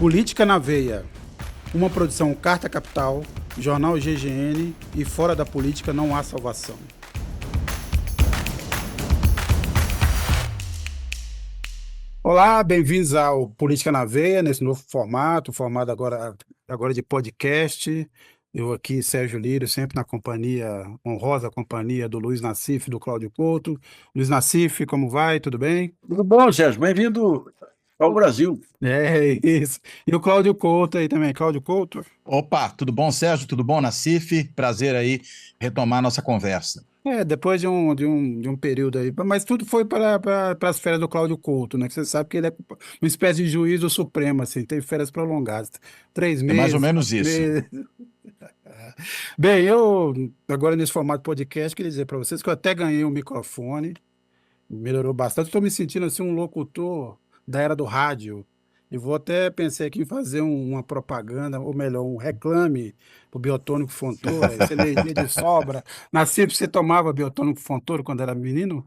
Política na Veia, uma produção Carta Capital, Jornal GGN e fora da política não há salvação. Olá, bem-vindos ao Política na Veia, nesse novo formato agora de podcast. Eu aqui, Sérgio Lírio, sempre na honrosa companhia do Luiz Nassif e do Cláudio Couto. Luiz Nassif, como vai? Tudo bem? Tudo bom, Sérgio? Bem-vindo ao Brasil. É isso. E o Cláudio Couto aí também. Cláudio Couto? Opa, tudo bom, Sérgio? Tudo bom, Nassif? Prazer aí retomar nossa conversa. Depois de um período aí, mas tudo foi para as férias do Cláudio Couto, né? Que você sabe que ele é uma espécie de juiz do Supremo, assim, tem férias prolongadas. 3 meses. É mais ou menos isso. Bem, eu, agora nesse formato podcast, queria dizer para vocês que eu até ganhei um microfone, melhorou bastante. Estou me sentindo assim um locutor da era do rádio. E vou até pensar aqui em fazer uma propaganda, ou melhor, um reclame para o Biotônico Fontoura, essa energia de sobra. Nasci, você tomava Biotônico Fontoura quando era menino?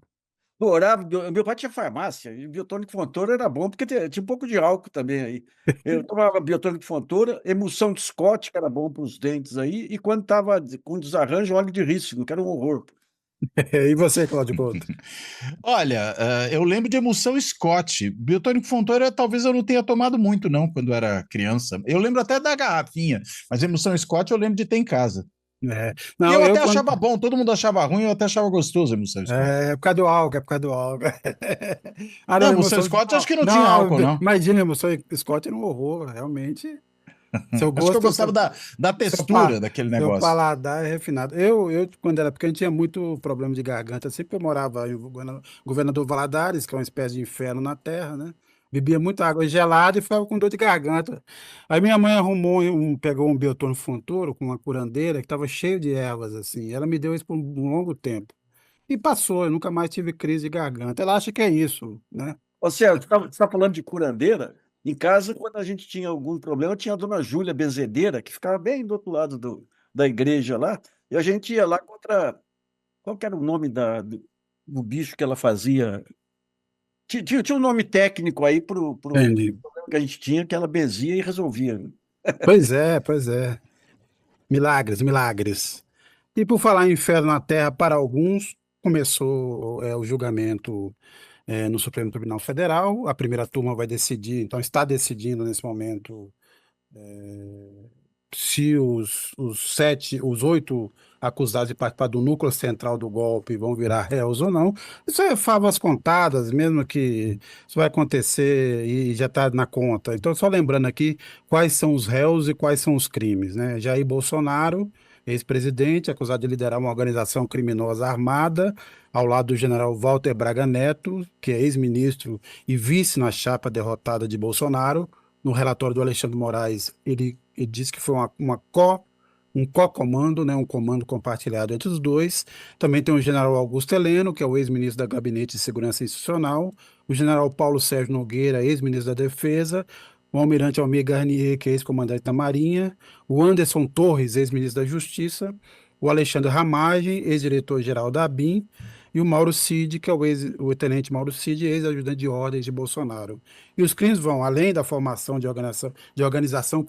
Adorava, meu pai tinha farmácia, e biotônico Fontoura era bom, porque tinha um pouco de álcool também aí. Eu tomava biotônico Fontoura, emulsão de Scott, que era bom para os dentes aí, e quando estava com desarranjo, óleo de rícino, que era um horror. E você, Cláudio Couto? Olha, eu lembro de emulsão Scott. Biotônico Fontoura talvez eu não tenha tomado muito, não, quando era criança. Eu lembro até da garrafinha, mas emulsão Scott eu lembro de ter em casa. Não, e eu até achava bom, todo mundo achava ruim, eu até achava gostoso a emulsão Scott. É por causa do álcool, é por causa do álcool. Não, emulsão Scott acho que não tinha álcool, não. Imagina, emulsão Scott era um horror, realmente. Acho que eu gostava da textura daquele negócio. Seu paladar é refinado. Eu, quando era pequeno, tinha muito problema de garganta. Sempre que eu morava em Governador Valadares, que é uma espécie de inferno na terra, né? Bebia muita água gelada e ficava com dor de garganta. Aí minha mãe pegou um Biotônico Fontoura com uma curandeira que estava cheio de ervas, assim. Ela me deu isso por um longo tempo. E passou, eu nunca mais tive crise de garganta. Ela acha que é isso, né? Ô, Sérgio, você está falando de curandeira? Em casa, quando a gente tinha algum problema, tinha a dona Júlia Benzedeira, que ficava bem do outro lado da igreja lá, e a gente ia lá contra... Qual que era o nome do bicho que ela fazia? Tinha um nome técnico aí pro Entendi. problema que a gente tinha, que ela benzia e resolvia. Pois é, pois é. Milagres, milagres. E por falar em inferno na terra, para alguns, começou o julgamento no Supremo Tribunal Federal. A primeira turma vai decidir, então está decidindo nesse momento se os 8 acusados de participar do núcleo central do golpe vão virar réus ou não. Isso é favas contadas, mesmo que isso vai acontecer e já está na conta. Então, só lembrando aqui quais são os réus e quais são os crimes, né? Jair Bolsonaro, ex-presidente, acusado de liderar uma organização criminosa armada, ao lado do general Walter Braga Neto, que é ex-ministro e vice na chapa derrotada de Bolsonaro. No relatório do Alexandre Moraes, ele disse que foi um co-comando, né, um comando compartilhado entre os dois. Também tem o general Augusto Heleno, que é o ex-ministro da Gabinete de Segurança Institucional, o general Paulo Sérgio Nogueira, ex-ministro da Defesa, o almirante Almir Garnier, que é ex-comandante da Marinha, o Anderson Torres, ex-ministro da Justiça, o Alexandre Ramagem, ex-diretor-geral da ABIN, e o Mauro Cid, que é o tenente Mauro Cid, ex-ajudante de ordens de Bolsonaro. E os crimes vão, além da formação de organização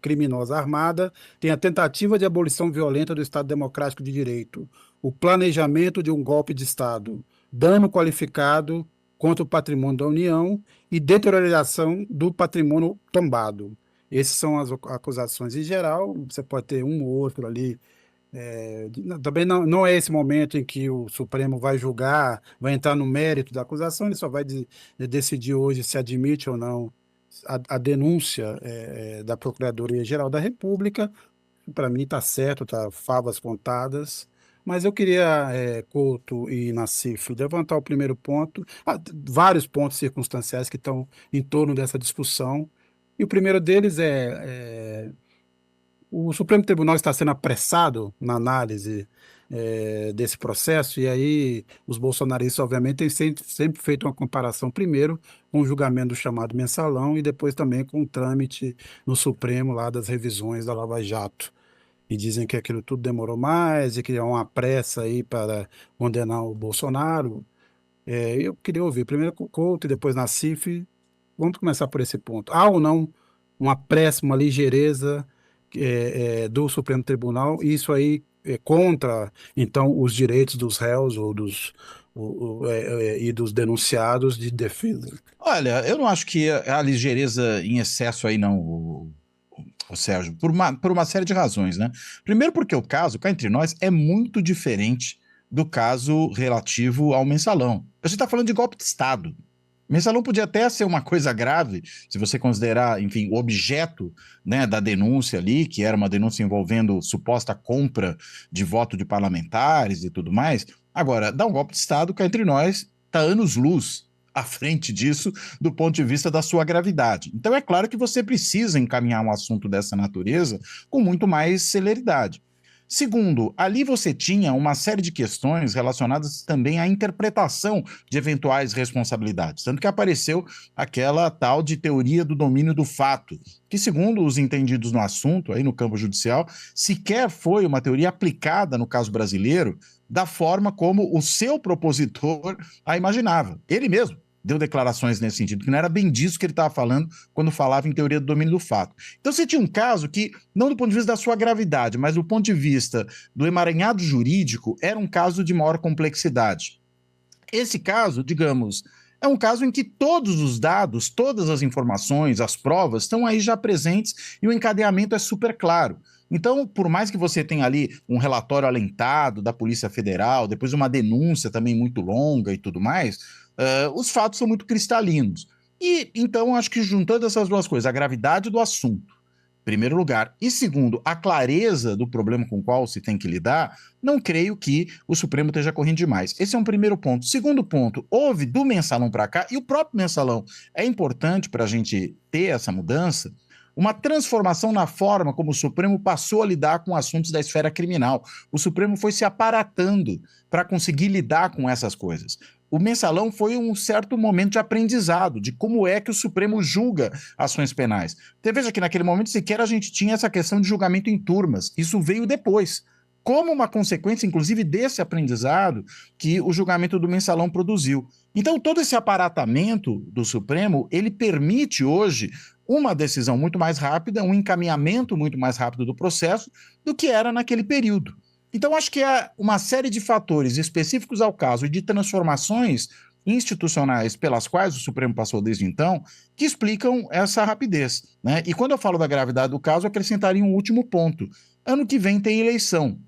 criminosa armada, tem a tentativa de abolição violenta do Estado Democrático de Direito, o planejamento de um golpe de Estado, dano qualificado contra o patrimônio da União e deterioração do patrimônio tombado. Essas são as acusações em geral, você pode ter um ou outro ali. Também não é esse momento em que o Supremo vai julgar, vai entrar no mérito da acusação, ele só vai decidir hoje se admite ou não a denúncia da Procuradoria-Geral da República. Para mim está certo, tá favas contadas. Mas eu queria, Couto e Nassif, levantar o primeiro ponto, vários pontos circunstanciais que estão em torno dessa discussão. E o primeiro deles o Supremo Tribunal está sendo apressado na análise desse processo, e aí os bolsonaristas, obviamente, têm sempre feito uma comparação, primeiro, com o julgamento do chamado mensalão e depois também com o trâmite no Supremo lá das revisões da Lava Jato. E dizem que aquilo tudo demorou mais e que há uma pressa aí para condenar o Bolsonaro. Eu queria ouvir primeiro com o Couto e depois Nassif. Vamos começar por esse ponto. Há ou não uma péssima ligeireza do Supremo Tribunal, e isso aí é contra, então, os direitos dos réus ou e dos denunciados de defesa. Olha, eu não acho que a ligeireza em excesso aí não, o Sérgio, por uma série de razões, né? Primeiro porque o caso, cá entre nós, é muito diferente do caso relativo ao mensalão. A gente está falando de golpe de Estado. Mensalão podia até ser uma coisa grave, se você considerar, enfim, o objeto, né, da denúncia ali, que era uma denúncia envolvendo suposta compra de voto de parlamentares e tudo mais. Agora, dar um golpe de Estado, cá entre nós, está anos-luz à frente disso, do ponto de vista da sua gravidade. Então, é claro que você precisa encaminhar um assunto dessa natureza com muito mais celeridade. Segundo, ali você tinha uma série de questões relacionadas também à interpretação de eventuais responsabilidades, tanto que apareceu aquela tal de teoria do domínio do fato, que segundo os entendidos no assunto, aí no campo judicial, sequer foi uma teoria aplicada no caso brasileiro da forma como o seu propositor a imaginava. Ele mesmo deu declarações nesse sentido, que não era bem disso que ele estava falando quando falava em teoria do domínio do fato. Então você tinha um caso que, não do ponto de vista da sua gravidade, mas do ponto de vista do emaranhado jurídico, era um caso de maior complexidade. Esse caso, digamos, é um caso em que todos os dados, todas as informações, as provas estão aí já presentes e o encadeamento é super claro. Então, por mais que você tenha ali um relatório alentado da Polícia Federal, depois uma denúncia também muito longa e tudo mais, os fatos são muito cristalinos. E então, acho que juntando essas duas coisas, a gravidade do assunto, em primeiro lugar, e segundo, a clareza do problema com o qual se tem que lidar, não creio que o Supremo esteja correndo demais. Esse é um primeiro ponto. Segundo ponto, houve do mensalão para cá, e o próprio mensalão é importante para a gente ter essa mudança, uma transformação na forma como o Supremo passou a lidar com assuntos da esfera criminal. O Supremo foi se aparatando para conseguir lidar com essas coisas. O mensalão foi um certo momento de aprendizado de como é que o Supremo julga ações penais. Você veja que naquele momento sequer a gente tinha essa questão de julgamento em turmas. Isso veio depois, como uma consequência, inclusive, desse aprendizado que o julgamento do mensalão produziu. Então, todo esse aparatamento do Supremo, ele permite hoje uma decisão muito mais rápida, um encaminhamento muito mais rápido do processo do que era naquele período. Então, acho que há uma série de fatores específicos ao caso e de transformações institucionais pelas quais o Supremo passou desde então, que explicam essa rapidez, né? E quando eu falo da gravidade do caso, eu acrescentaria um último ponto. Ano que vem tem eleição.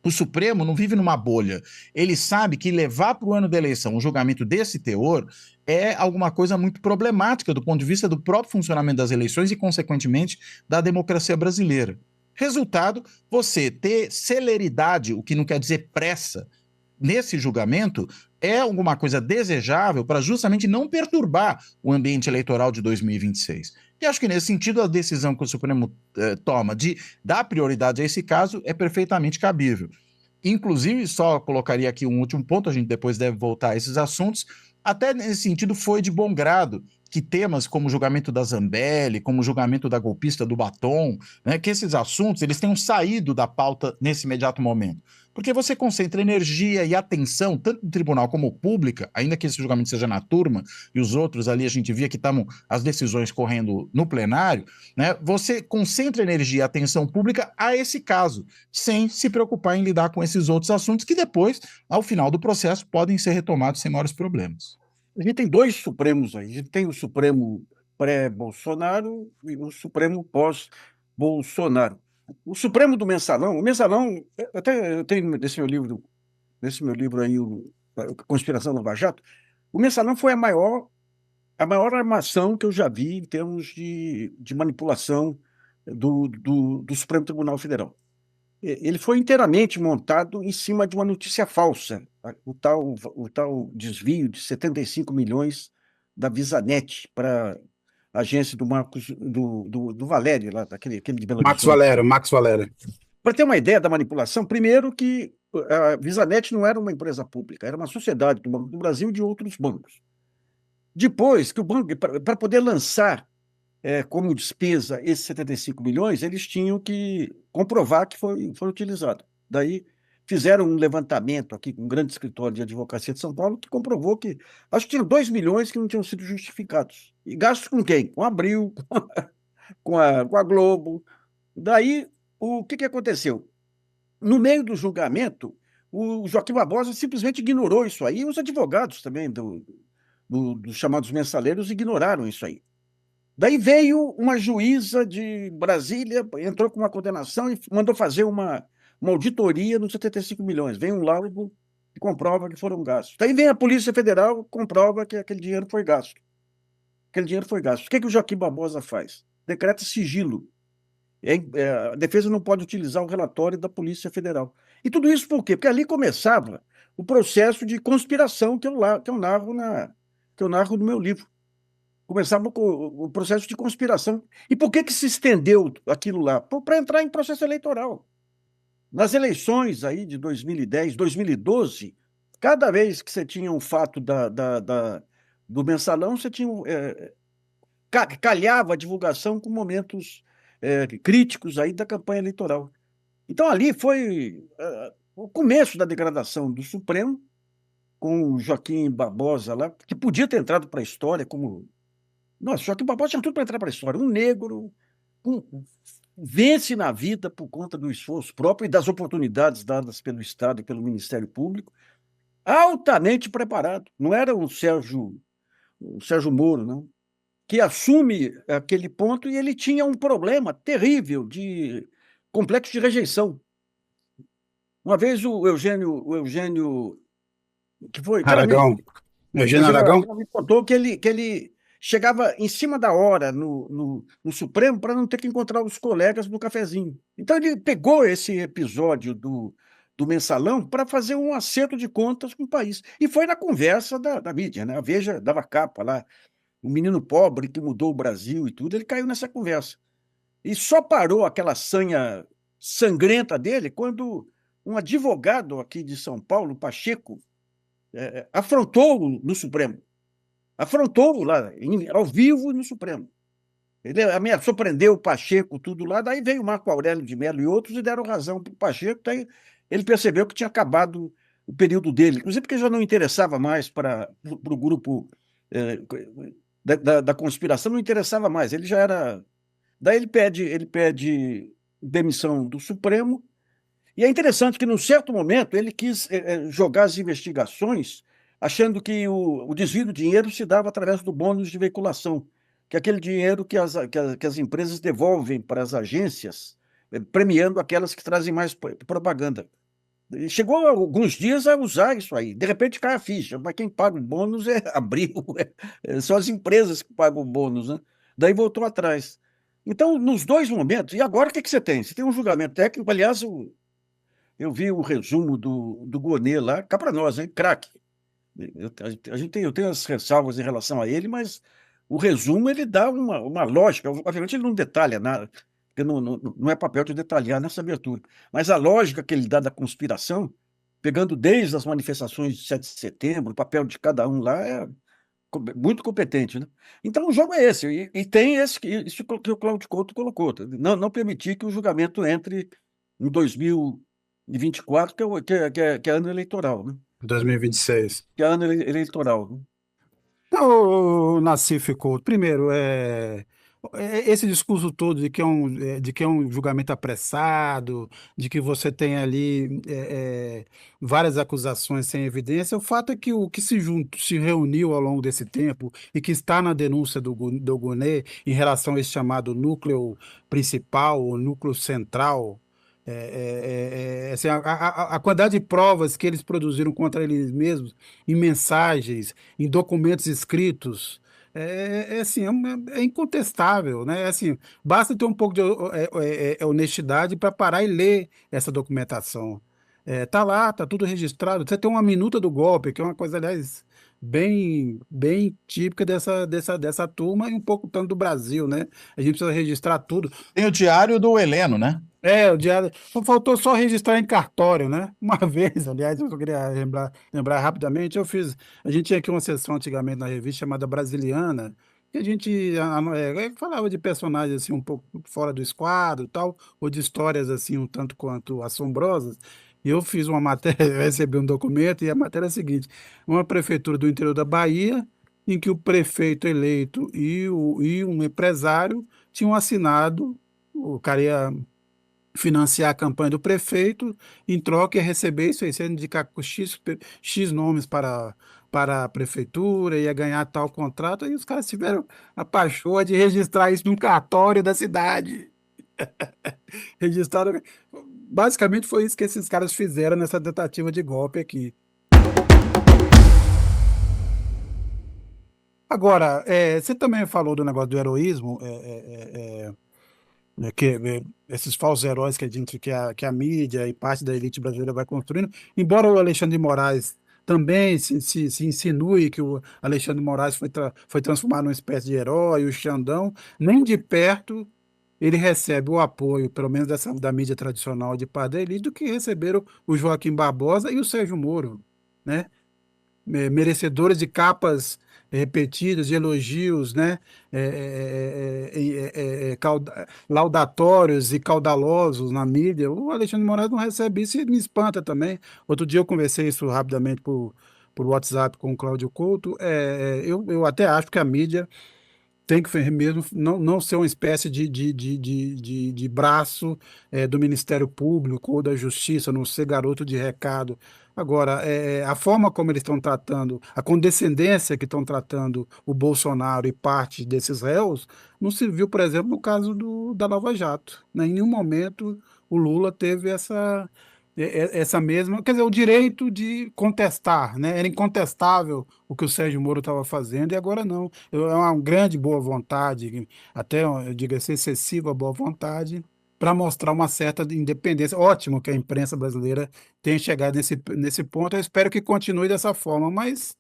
O Supremo não vive numa bolha. Ele sabe que levar para o ano da eleição um julgamento desse teor é alguma coisa muito problemática do ponto de vista do próprio funcionamento das eleições e, consequentemente, da democracia brasileira. Resultado, você ter celeridade, o que não quer dizer pressa, nesse julgamento, é alguma coisa desejável para justamente não perturbar o ambiente eleitoral de 2026. E acho que, nesse sentido, a decisão que o Supremo toma de dar prioridade a esse caso é perfeitamente cabível. Inclusive, só colocaria aqui um último ponto, a gente depois deve voltar a esses assuntos, até nesse sentido foi de bom grado que temas como o julgamento da Zambelli, como o julgamento da golpista do Batom, né, que esses assuntos eles tenham saído da pauta nesse imediato momento. Porque você concentra energia e atenção, tanto do tribunal como pública, ainda que esse julgamento seja na turma, e os outros ali a gente via que estavam as decisões correndo no plenário, né, você concentra energia e atenção pública a esse caso, sem se preocupar em lidar com esses outros assuntos que depois, ao final do processo, podem ser retomados sem maiores problemas. A gente tem dois Supremos aí. A gente tem o Supremo pré-Bolsonaro e o Supremo pós-Bolsonaro. O Supremo do Mensalão, o Mensalão, até eu tenho nesse meu livro aí, Conspiração Lava Jato, o Mensalão foi a maior armação que eu já vi em termos de manipulação do Supremo Tribunal Federal. Ele foi inteiramente montado em cima de uma notícia falsa, o tal desvio de 75 milhões da Visanet para a agência do Valério, lá, aquele de Belo Horizonte. Max Valério. Para ter uma ideia da manipulação, primeiro que a Visanet não era uma empresa pública, era uma sociedade do Banco do Brasil e de outros bancos. Depois que o banco, para poder lançar como despesa esses 75 milhões, eles tinham que comprovar que foi utilizado. Daí fizeram um levantamento aqui com um grande escritório de advocacia de São Paulo que comprovou que, acho que tinham 2 milhões que não tinham sido justificados. E gastos com quem? Com Abril, com a Globo. Daí, o que aconteceu? No meio do julgamento, o Joaquim Barbosa simplesmente ignorou isso aí, e os advogados também dos chamados mensaleiros ignoraram isso aí. Daí veio uma juíza de Brasília, entrou com uma condenação e mandou fazer uma auditoria nos 75 milhões. Vem um laudo que comprova que foram gastos. Daí vem a Polícia Federal, comprova que aquele dinheiro foi gasto. Aquele dinheiro foi gasto. O que o Joaquim Barbosa faz? Decreta sigilo. A defesa não pode utilizar o relatório da Polícia Federal. E tudo isso por quê? Porque ali começava o processo de conspiração que eu narro no meu livro. Começava com o processo de conspiração. E por que se estendeu aquilo lá? Para entrar em processo eleitoral. Nas eleições aí de 2010, 2012, cada vez que você tinha um fato do mensalão, você tinha calhava a divulgação com momentos críticos aí da campanha eleitoral. Então ali foi o começo da degradação do Supremo, com o Joaquim Barbosa lá, que podia ter entrado para a história como... Nossa, Joaquim Barbosa tinha tudo para entrar para a história. Um negro vence na vida por conta do esforço próprio e das oportunidades dadas pelo Estado e pelo Ministério Público, altamente preparado. Não era o Sérgio Moro, não, que assume aquele ponto, e ele tinha um problema terrível de complexo de rejeição. Uma vez o Eugênio que foi... Aragão. Eugênio Aragão? Me contou que ele chegava em cima da hora no Supremo para não ter que encontrar os colegas no cafezinho. Então ele pegou esse episódio do mensalão para fazer um acerto de contas com o país. E foi na conversa da mídia, né? A Veja dava capa lá, o menino pobre que mudou o Brasil e tudo, ele caiu nessa conversa. E só parou aquela sanha sangrenta dele quando um advogado aqui de São Paulo, Pacheco, afrontou no Supremo. Afrontou lá, ao vivo no Supremo. Ele ameaçou prender o Pacheco, tudo lá, daí veio o Marco Aurélio de Mello e outros e deram razão para o Pacheco, daí ele percebeu que tinha acabado o período dele, inclusive porque já não interessava mais para o grupo da conspiração, não interessava mais, ele já era... Daí ele pede demissão do Supremo, e é interessante que, num certo momento, ele quis jogar as investigações achando que o desvio do dinheiro se dava através do bônus de veiculação, que é aquele dinheiro que as empresas devolvem para as agências, premiando aquelas que trazem mais propaganda. Chegou alguns dias a usar isso aí. De repente cai a ficha, mas quem paga o bônus é Abril, são as empresas que pagam o bônus, né? Daí voltou atrás. Então, nos dois momentos, e agora o que você tem? Você tem um julgamento técnico, aliás, eu vi o resumo do Gonê lá, cá para nós, hein? Craque. Eu tenho as ressalvas em relação a ele, mas o resumo ele dá uma lógica. Obviamente ele não detalha nada, porque não é papel de detalhar nessa abertura. Mas a lógica que ele dá da conspiração, pegando desde as manifestações de 7 de setembro, o papel de cada um lá é muito competente, né? Então o jogo é esse, e tem isso que o Cláudio Couto colocou, não permitir que o julgamento entre em 2024, que é ano eleitoral, né? 2026. Que é ano eleitoral, né? Então, Nassif Couto, primeiro, esse discurso todo de que é um julgamento apressado, de que você tem ali várias acusações sem evidência, o fato é que o que se reuniu ao longo desse tempo e que está na denúncia do Gonê em relação a esse chamado núcleo principal, ou núcleo central, assim, a quantidade de provas que eles produziram contra eles mesmos, em mensagens, em documentos escritos, assim, é incontestável, né? Assim, basta ter um pouco de honestidade para parar e ler essa documentação. Tá lá, tá tudo registrado. Você tem uma minuta do golpe, que é uma coisa, aliás, bem típica dessa turma e um pouco tanto do Brasil, né? A gente precisa registrar tudo. Tem o diário do Heleno, né? O diário. Faltou só registrar em cartório, né? Uma vez, aliás, eu só queria lembrar rapidamente, a gente tinha aqui uma sessão antigamente na revista chamada Brasiliana, que a gente falava de personagens assim um pouco fora do esquadro e tal, ou de histórias assim um tanto quanto assombrosas. E eu fiz uma matéria, eu recebi um documento, e a matéria é a seguinte: uma prefeitura do interior da Bahia, em que o prefeito eleito e um empresário tinham assinado, o cara ia financiar a campanha do prefeito, em troca ia receber isso aí, você ia indicar X nomes para a prefeitura, ia ganhar tal contrato, aí os caras tiveram a pachorra de registrar isso num cartório da cidade. Registraram. Basicamente foi isso que esses caras fizeram nessa tentativa de golpe aqui. Agora, você também falou do negócio do heroísmo, esses falsos heróis que que a mídia e parte da elite brasileira vai construindo, embora o Alexandre de Moraes também se insinue que o Alexandre de Moraes foi transformado numa espécie de herói, o Xandão, nem de perto ele recebe o apoio, pelo menos da mídia tradicional de parte da elite, do que receberam o Joaquim Barbosa e o Sérgio Moro, né? Merecedores de capas repetidas, de elogios, né? Laudatórios e caudalosos na mídia. O Alexandre de Moraes não recebe isso e me espanta também. Outro dia eu conversei isso rapidamente por WhatsApp com o Cláudio Couto. Eu até acho que a mídia tem que mesmo não ser uma espécie de braço do Ministério Público ou da Justiça, não ser garoto de recado. Agora, a forma como eles estão tratando, a condescendência que estão tratando o Bolsonaro e parte desses réus, não se viu, por exemplo, no caso da Lava Jato, né? Em nenhum momento o Lula teve essa mesma, quer dizer, o direito de contestar, né? Era incontestável o que o Sérgio Moro estava fazendo e agora não. É uma grande boa vontade, até eu digo assim, excessiva boa vontade, para mostrar uma certa independência. Ótimo que a imprensa brasileira tenha chegado nesse ponto. Eu espero que continue dessa forma, mas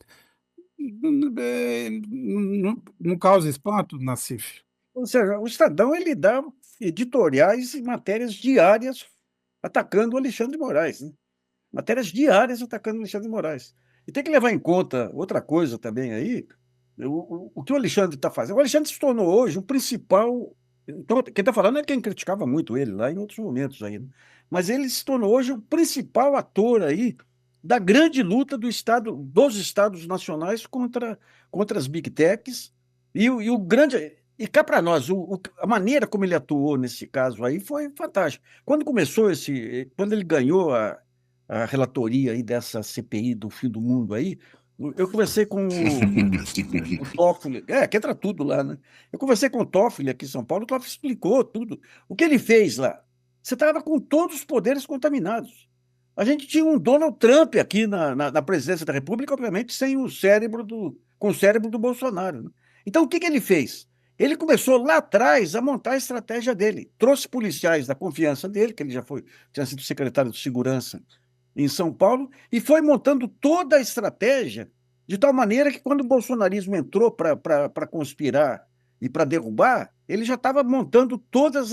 não causa espanto, Nassif. Ou seja, o Estadão ele dá editoriais e matérias diárias atacando o Alexandre de Moraes, né? Matérias diárias atacando o Alexandre de Moraes. E tem que levar em conta outra coisa também aí, o que o Alexandre está fazendo. O Alexandre se tornou hoje o principal. Então, quem está falando é quem criticava muito ele lá em outros momentos aí, né? Mas ele se tornou hoje o principal ator aí da grande luta dos estados nacionais contra as big techs e o grande. E cá para nós, a maneira como ele atuou nesse caso aí foi fantástica. Quando ele ganhou a relatoria aí dessa CPI do fim do mundo aí, eu conversei com o Toffoli, que entra tudo lá, né? Eu conversei com o Toffoli aqui em São Paulo, o Toffoli explicou tudo. O que ele fez lá? Você estava com todos os poderes contaminados. A gente tinha um Donald Trump aqui na presidência da República, obviamente, com o cérebro do Bolsonaro, né? Então, o que ele fez? Ele começou lá atrás a montar a estratégia dele. Trouxe policiais da confiança dele, que ele tinha sido secretário de segurança em São Paulo, e foi montando toda a estratégia de tal maneira que quando o bolsonarismo entrou para conspirar e para derrubar, ele já estava montando todos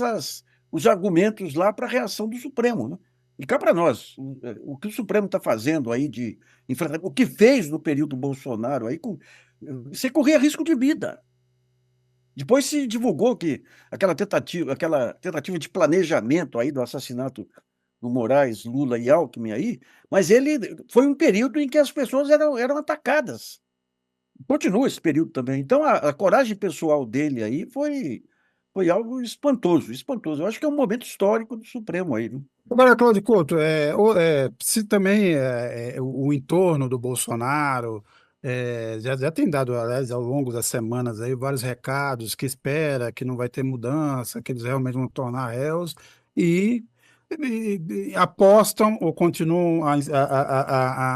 os argumentos lá para a reação do Supremo, né? E cá para nós, o que o Supremo está fazendo aí o que fez no período Bolsonaro aí, você corria risco de vida. Depois se divulgou que aquela tentativa de planejamento aí do assassinato do Moraes, Lula e Alckmin aí, mas ele foi um período em que as pessoas eram atacadas. Continua esse período também. Então a coragem pessoal dele aí foi algo espantoso, espantoso. Eu acho que é um momento histórico do Supremo aí, viu? Agora, Cláudio Couto, se também o entorno do Bolsonaro já tem dado, aliás, ao longo das semanas aí, vários recados que espera que não vai ter mudança, que eles realmente vão tornar réus e, e apostam ou continuam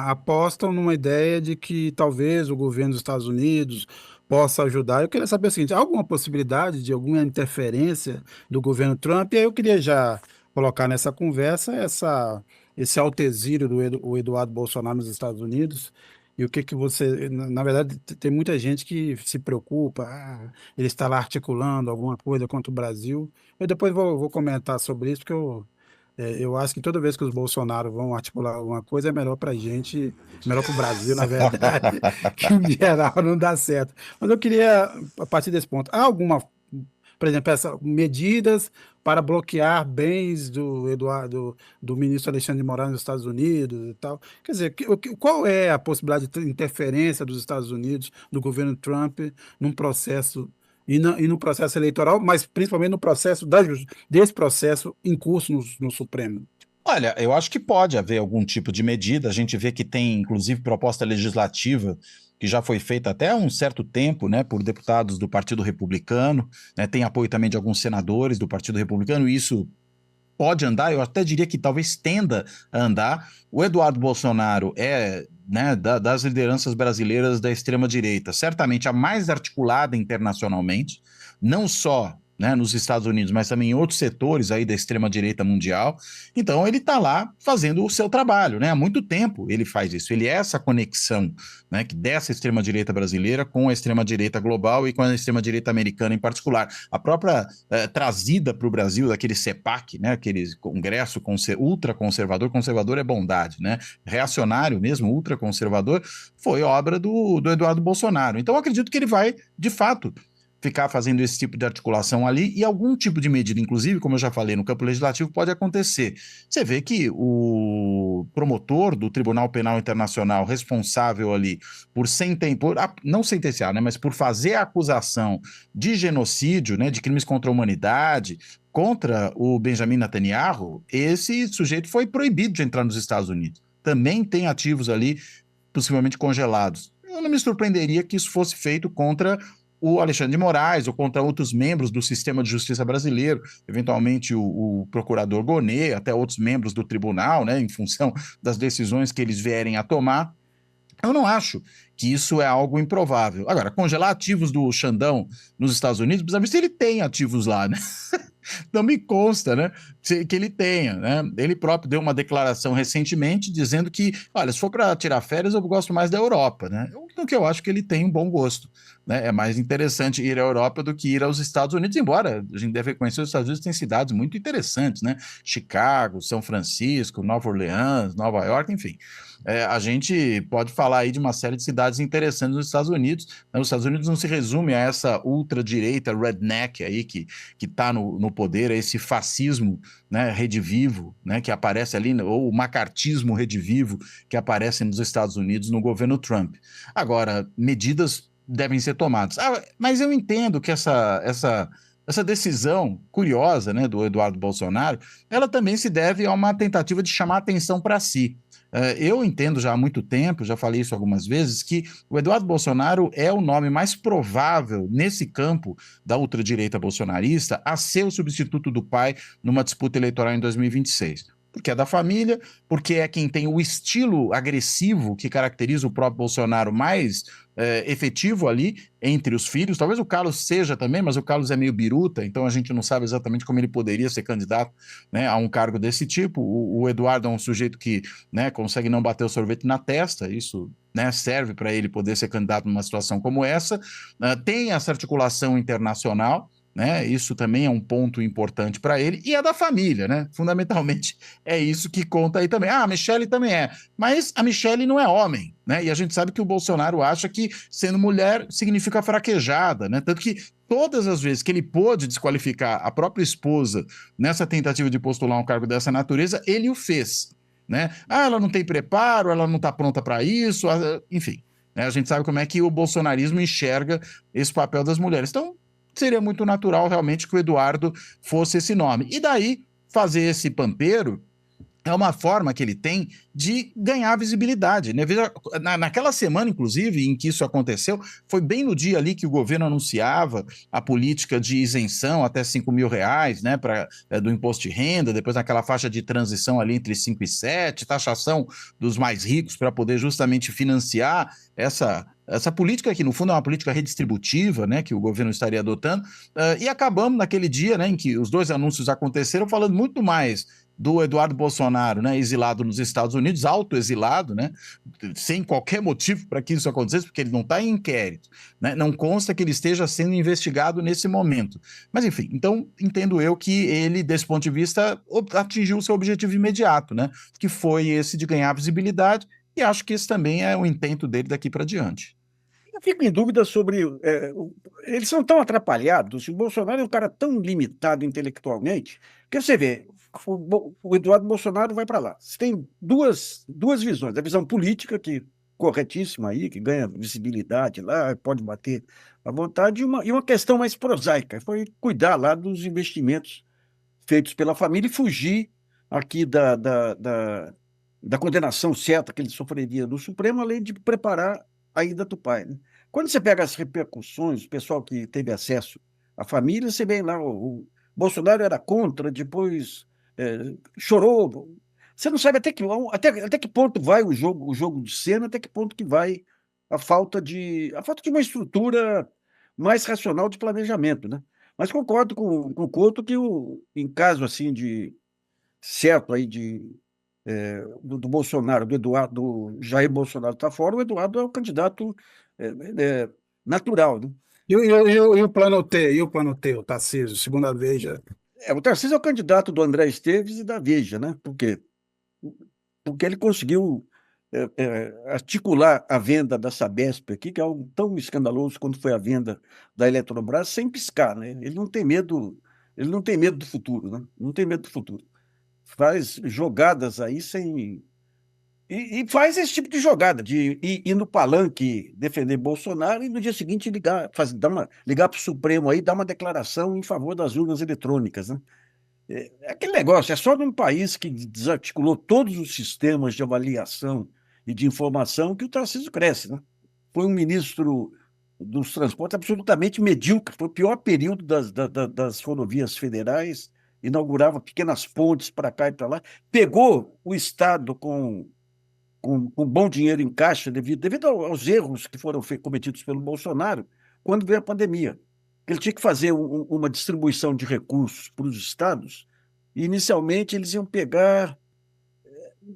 apostam numa ideia de que talvez o governo dos Estados Unidos possa ajudar. Eu queria saber o seguinte, há alguma possibilidade de alguma interferência do governo Trump? E aí eu queria já colocar nessa conversa esse altexílio o Eduardo Bolsonaro nos Estados Unidos e o que você, na verdade, tem muita gente que se preocupa, ele está lá articulando alguma coisa contra o Brasil. Eu depois vou comentar sobre isso, porque eu acho que toda vez que os Bolsonaro vão articular alguma coisa é melhor para a gente, melhor para o Brasil, na verdade, que em geral não dá certo. Mas eu queria, a partir desse ponto, há alguma, por exemplo, medidas para bloquear bens do ministro Alexandre de Moraes nos Estados Unidos e tal. Quer dizer, qual é a possibilidade de interferência dos Estados Unidos, do governo Trump, num processo e no processo eleitoral, mas principalmente no processo desse processo em curso no Supremo? Olha, eu acho que pode haver algum tipo de medida. A gente vê que tem, inclusive, proposta legislativa que já foi feita até há um certo tempo, né, por deputados do Partido Republicano, né, tem apoio também de alguns senadores do Partido Republicano, e isso pode andar, eu até diria que talvez tenda a andar. O Eduardo Bolsonaro é, né, das lideranças brasileiras da extrema-direita, certamente a mais articulada internacionalmente, não só, né, nos Estados Unidos, mas também em outros setores aí da extrema-direita mundial. Então ele está lá fazendo o seu trabalho, né? Há muito tempo ele faz isso. Ele é essa conexão, né, dessa extrema-direita brasileira com a extrema-direita global e com a extrema-direita americana em particular. A própria trazida para o Brasil daquele CEPAC, né, aquele congresso ultraconservador, conservador é bondade, né, reacionário mesmo, ultraconservador, foi obra do Eduardo Bolsonaro. Então eu acredito que ele vai, de fato, ficar fazendo esse tipo de articulação ali, e algum tipo de medida, inclusive, como eu já falei, no campo legislativo, pode acontecer. Você vê que o promotor do Tribunal Penal Internacional responsável ali por não sentenciar, né, mas por fazer a acusação de genocídio, né, de crimes contra a humanidade, contra o Benjamin Netanyahu, esse sujeito foi proibido de entrar nos Estados Unidos. Também tem ativos ali, possivelmente congelados. Eu não me surpreenderia que isso fosse feito contra o Alexandre de Moraes ou contra outros membros do sistema de justiça brasileiro, eventualmente o procurador Gonê, até outros membros do tribunal, né, em função das decisões que eles vierem a tomar. Eu não acho que isso é algo improvável. Agora, congelar ativos do Xandão nos Estados Unidos, precisa ver se ele tem ativos lá, né? Não me consta, né, que ele tenha, né? Ele próprio deu uma declaração recentemente dizendo que, olha, se for para tirar férias, eu gosto mais da Europa, né? O que eu acho que ele tem um bom gosto, né? É mais interessante ir à Europa do que ir aos Estados Unidos, embora a gente deve reconhecer que os Estados Unidos têm cidades muito interessantes, né? Chicago, São Francisco, Nova Orleans, Nova York, enfim. A gente pode falar aí de uma série de cidades interessantes nos Estados Unidos, né? Os Estados Unidos não se resume a essa ultradireita redneck aí que está no poder, a esse fascismo, né, redivivo, né, que aparece ali, ou o macartismo redivivo que aparece nos Estados Unidos no governo Trump. Agora, medidas devem ser tomadas. Mas eu entendo que essa decisão curiosa, né, do Eduardo Bolsonaro, ela também se deve a uma tentativa de chamar atenção para si. Eu entendo já há muito tempo, já falei isso algumas vezes, que o Eduardo Bolsonaro é o nome mais provável nesse campo da ultradireita bolsonarista a ser o substituto do pai numa disputa eleitoral em 2026. Porque é da família, porque é quem tem o estilo agressivo que caracteriza o próprio Bolsonaro mais efetivo ali entre os filhos. Talvez o Carlos seja também, mas o Carlos é meio biruta, então a gente não sabe exatamente como ele poderia ser candidato, né, a um cargo desse tipo. O Eduardo é um sujeito que, né, consegue não bater o sorvete na testa, isso, né, serve para ele poder ser candidato numa situação como essa. Tem essa articulação internacional, né? Isso também é um ponto importante para ele, e é da família, né? Fundamentalmente é isso que conta aí também. A Michelle também é, mas a Michelle não é homem, né? E a gente sabe que o Bolsonaro acha que sendo mulher significa fraquejada, né? Tanto que todas as vezes que ele pôde desqualificar a própria esposa nessa tentativa de postular um cargo dessa natureza, ele o fez, né? Ela não tem preparo, ela não está pronta para isso, enfim, né? A gente sabe como é que o bolsonarismo enxerga esse papel das mulheres. Então, seria muito natural realmente que o Eduardo fosse esse nome. E daí, fazer esse pampeiro é uma forma que ele tem de ganhar visibilidade, né? Veja, naquela semana, inclusive, em que isso aconteceu, foi bem no dia ali que o governo anunciava a política de isenção até R$ 5.000, né, do imposto de renda, depois naquela faixa de transição ali entre 5 e 7, taxação dos mais ricos para poder justamente financiar essa política que, no fundo, é uma política redistributiva, né, que o governo estaria adotando, e acabamos naquele dia, né, em que os dois anúncios aconteceram, falando muito mais do Eduardo Bolsonaro, né, exilado nos Estados Unidos, autoexilado, né, sem qualquer motivo para que isso acontecesse, porque ele não está em inquérito, né, não consta que ele esteja sendo investigado nesse momento. Mas, enfim, então entendo eu que ele, desse ponto de vista, atingiu o seu objetivo imediato, né, que foi esse de ganhar visibilidade, e acho que esse também é o intento dele daqui para diante. Eu fico em dúvida sobre. Eles são tão atrapalhados, o Bolsonaro é um cara tão limitado intelectualmente, que você vê, o Eduardo Bolsonaro vai para lá. Você tem duas visões: a visão política, que corretíssima aí, que ganha visibilidade lá, pode bater à vontade, e uma questão mais prosaica, foi cuidar lá dos investimentos feitos pela família e fugir aqui da condenação certa que ele sofreria no Supremo, além de preparar a ida do pai, né? Quando você pega as repercussões, o pessoal que teve acesso à família, você vê lá, o Bolsonaro era contra, depois chorou. Você não sabe até que ponto vai o jogo de cena, até que ponto que vai a falta de uma estrutura mais racional de planejamento, né? Mas concordo com o Couto que em caso assim de certo aí do Bolsonaro, do Eduardo, do Jair Bolsonaro está fora, o Eduardo é o candidato é, natural, né? E o plano T, o Tarcísio, segundo a Veja. O Tarcísio é o candidato do André Esteves e da Veja, né? Por quê? Porque ele conseguiu articular a venda da Sabesp aqui, que é algo tão escandaloso quanto foi a venda da Eletrobras, sem piscar, né? Ele não tem medo do futuro, né? Não tem medo do futuro. Faz jogadas aí sem. E faz esse tipo de jogada, de ir no palanque defender Bolsonaro e no dia seguinte ligar para o Supremo aí, dar uma declaração em favor das urnas eletrônicas, né? É aquele negócio, é só num país que desarticulou todos os sistemas de avaliação e de informação que o Tarcísio cresce, né? Foi um ministro dos transportes absolutamente medíocre, foi o pior período das rodovias federais, inaugurava pequenas pontes para cá e para lá, pegou o Estado com bom dinheiro em caixa devido aos erros que foram cometidos pelo Bolsonaro quando veio a pandemia. Ele tinha que fazer uma distribuição de recursos para os estados, e inicialmente eles iam pegar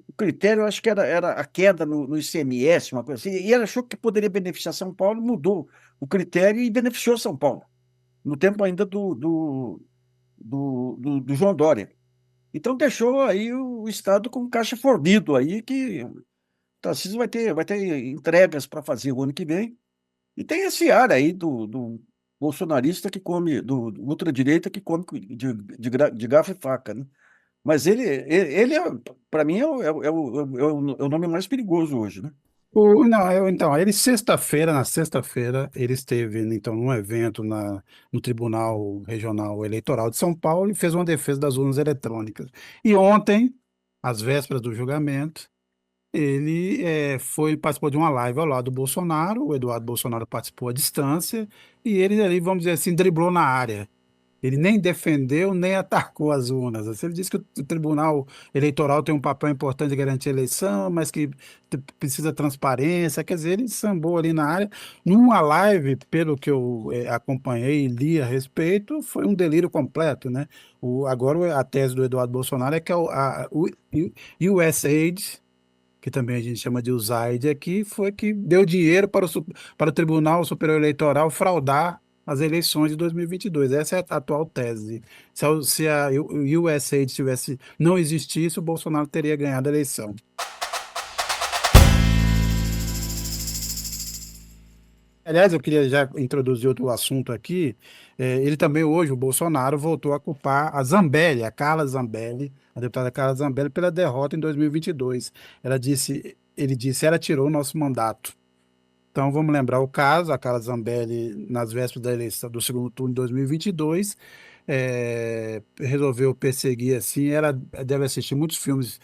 o critério, eu acho que era a queda no ICMS, uma coisa assim, e ele achou que poderia beneficiar São Paulo, mudou o critério e beneficiou São Paulo, no tempo ainda do João Dória. Então deixou aí o Estado com caixa fornido aí, que o Tarcísio vai ter entregas para fazer o ano que vem, e tem esse ar aí do bolsonarista que come, do ultradireita que come de garfo e faca, né? Mas ele para mim, é o nome mais perigoso hoje, né? Não, então, na sexta-feira, ele esteve, então, num evento no Tribunal Regional Eleitoral de São Paulo e fez uma defesa das urnas eletrônicas. E ontem, às vésperas do julgamento, ele participou de uma live ao lado do Bolsonaro, o Eduardo Bolsonaro participou à distância, e ele ali, vamos dizer assim, driblou na área. Ele nem defendeu, nem atacou as urnas. Ele disse que o Tribunal Eleitoral tem um papel importante de garantir a eleição, mas que precisa de transparência. Quer dizer, ele sambou ali na área. Numa live, pelo que eu acompanhei e li a respeito, foi um delírio completo, né? Agora, a tese do Eduardo Bolsonaro é que o USAID, que também a gente chama de USAID aqui, foi que deu dinheiro para o Tribunal Superior Eleitoral fraudar as eleições de 2022. Essa é a atual tese. Se a USAID não existisse, o Bolsonaro teria ganhado a eleição. Aliás, eu queria já introduzir outro assunto aqui. Ele também hoje, o Bolsonaro, voltou a culpar a Carla Zambelli, a deputada Carla Zambelli, pela derrota em 2022. Ele disse, ela tirou o nosso mandato. Então, vamos lembrar o caso, a Carla Zambelli, nas vésperas da eleição do segundo turno de 2022, resolveu perseguir, assim, ela deve assistir muitos filmes,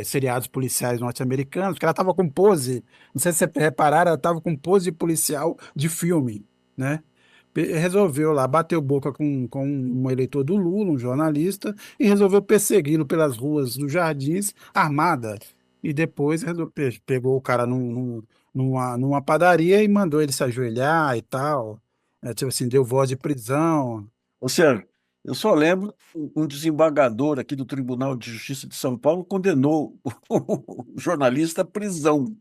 seriados policiais norte-americanos, porque ela estava com pose, não sei se vocês repararam, ela estava com pose de policial de filme, né? Resolveu lá, bateu boca com um eleitor do Lula, um jornalista, e resolveu persegui-lo pelas ruas dos Jardins, armada. E depois pegou o cara numa padaria e mandou ele se ajoelhar e tal. Tipo assim, deu voz de prisão. Ou seja, eu só lembro um desembargador aqui do Tribunal de Justiça de São Paulo condenou o jornalista à prisão.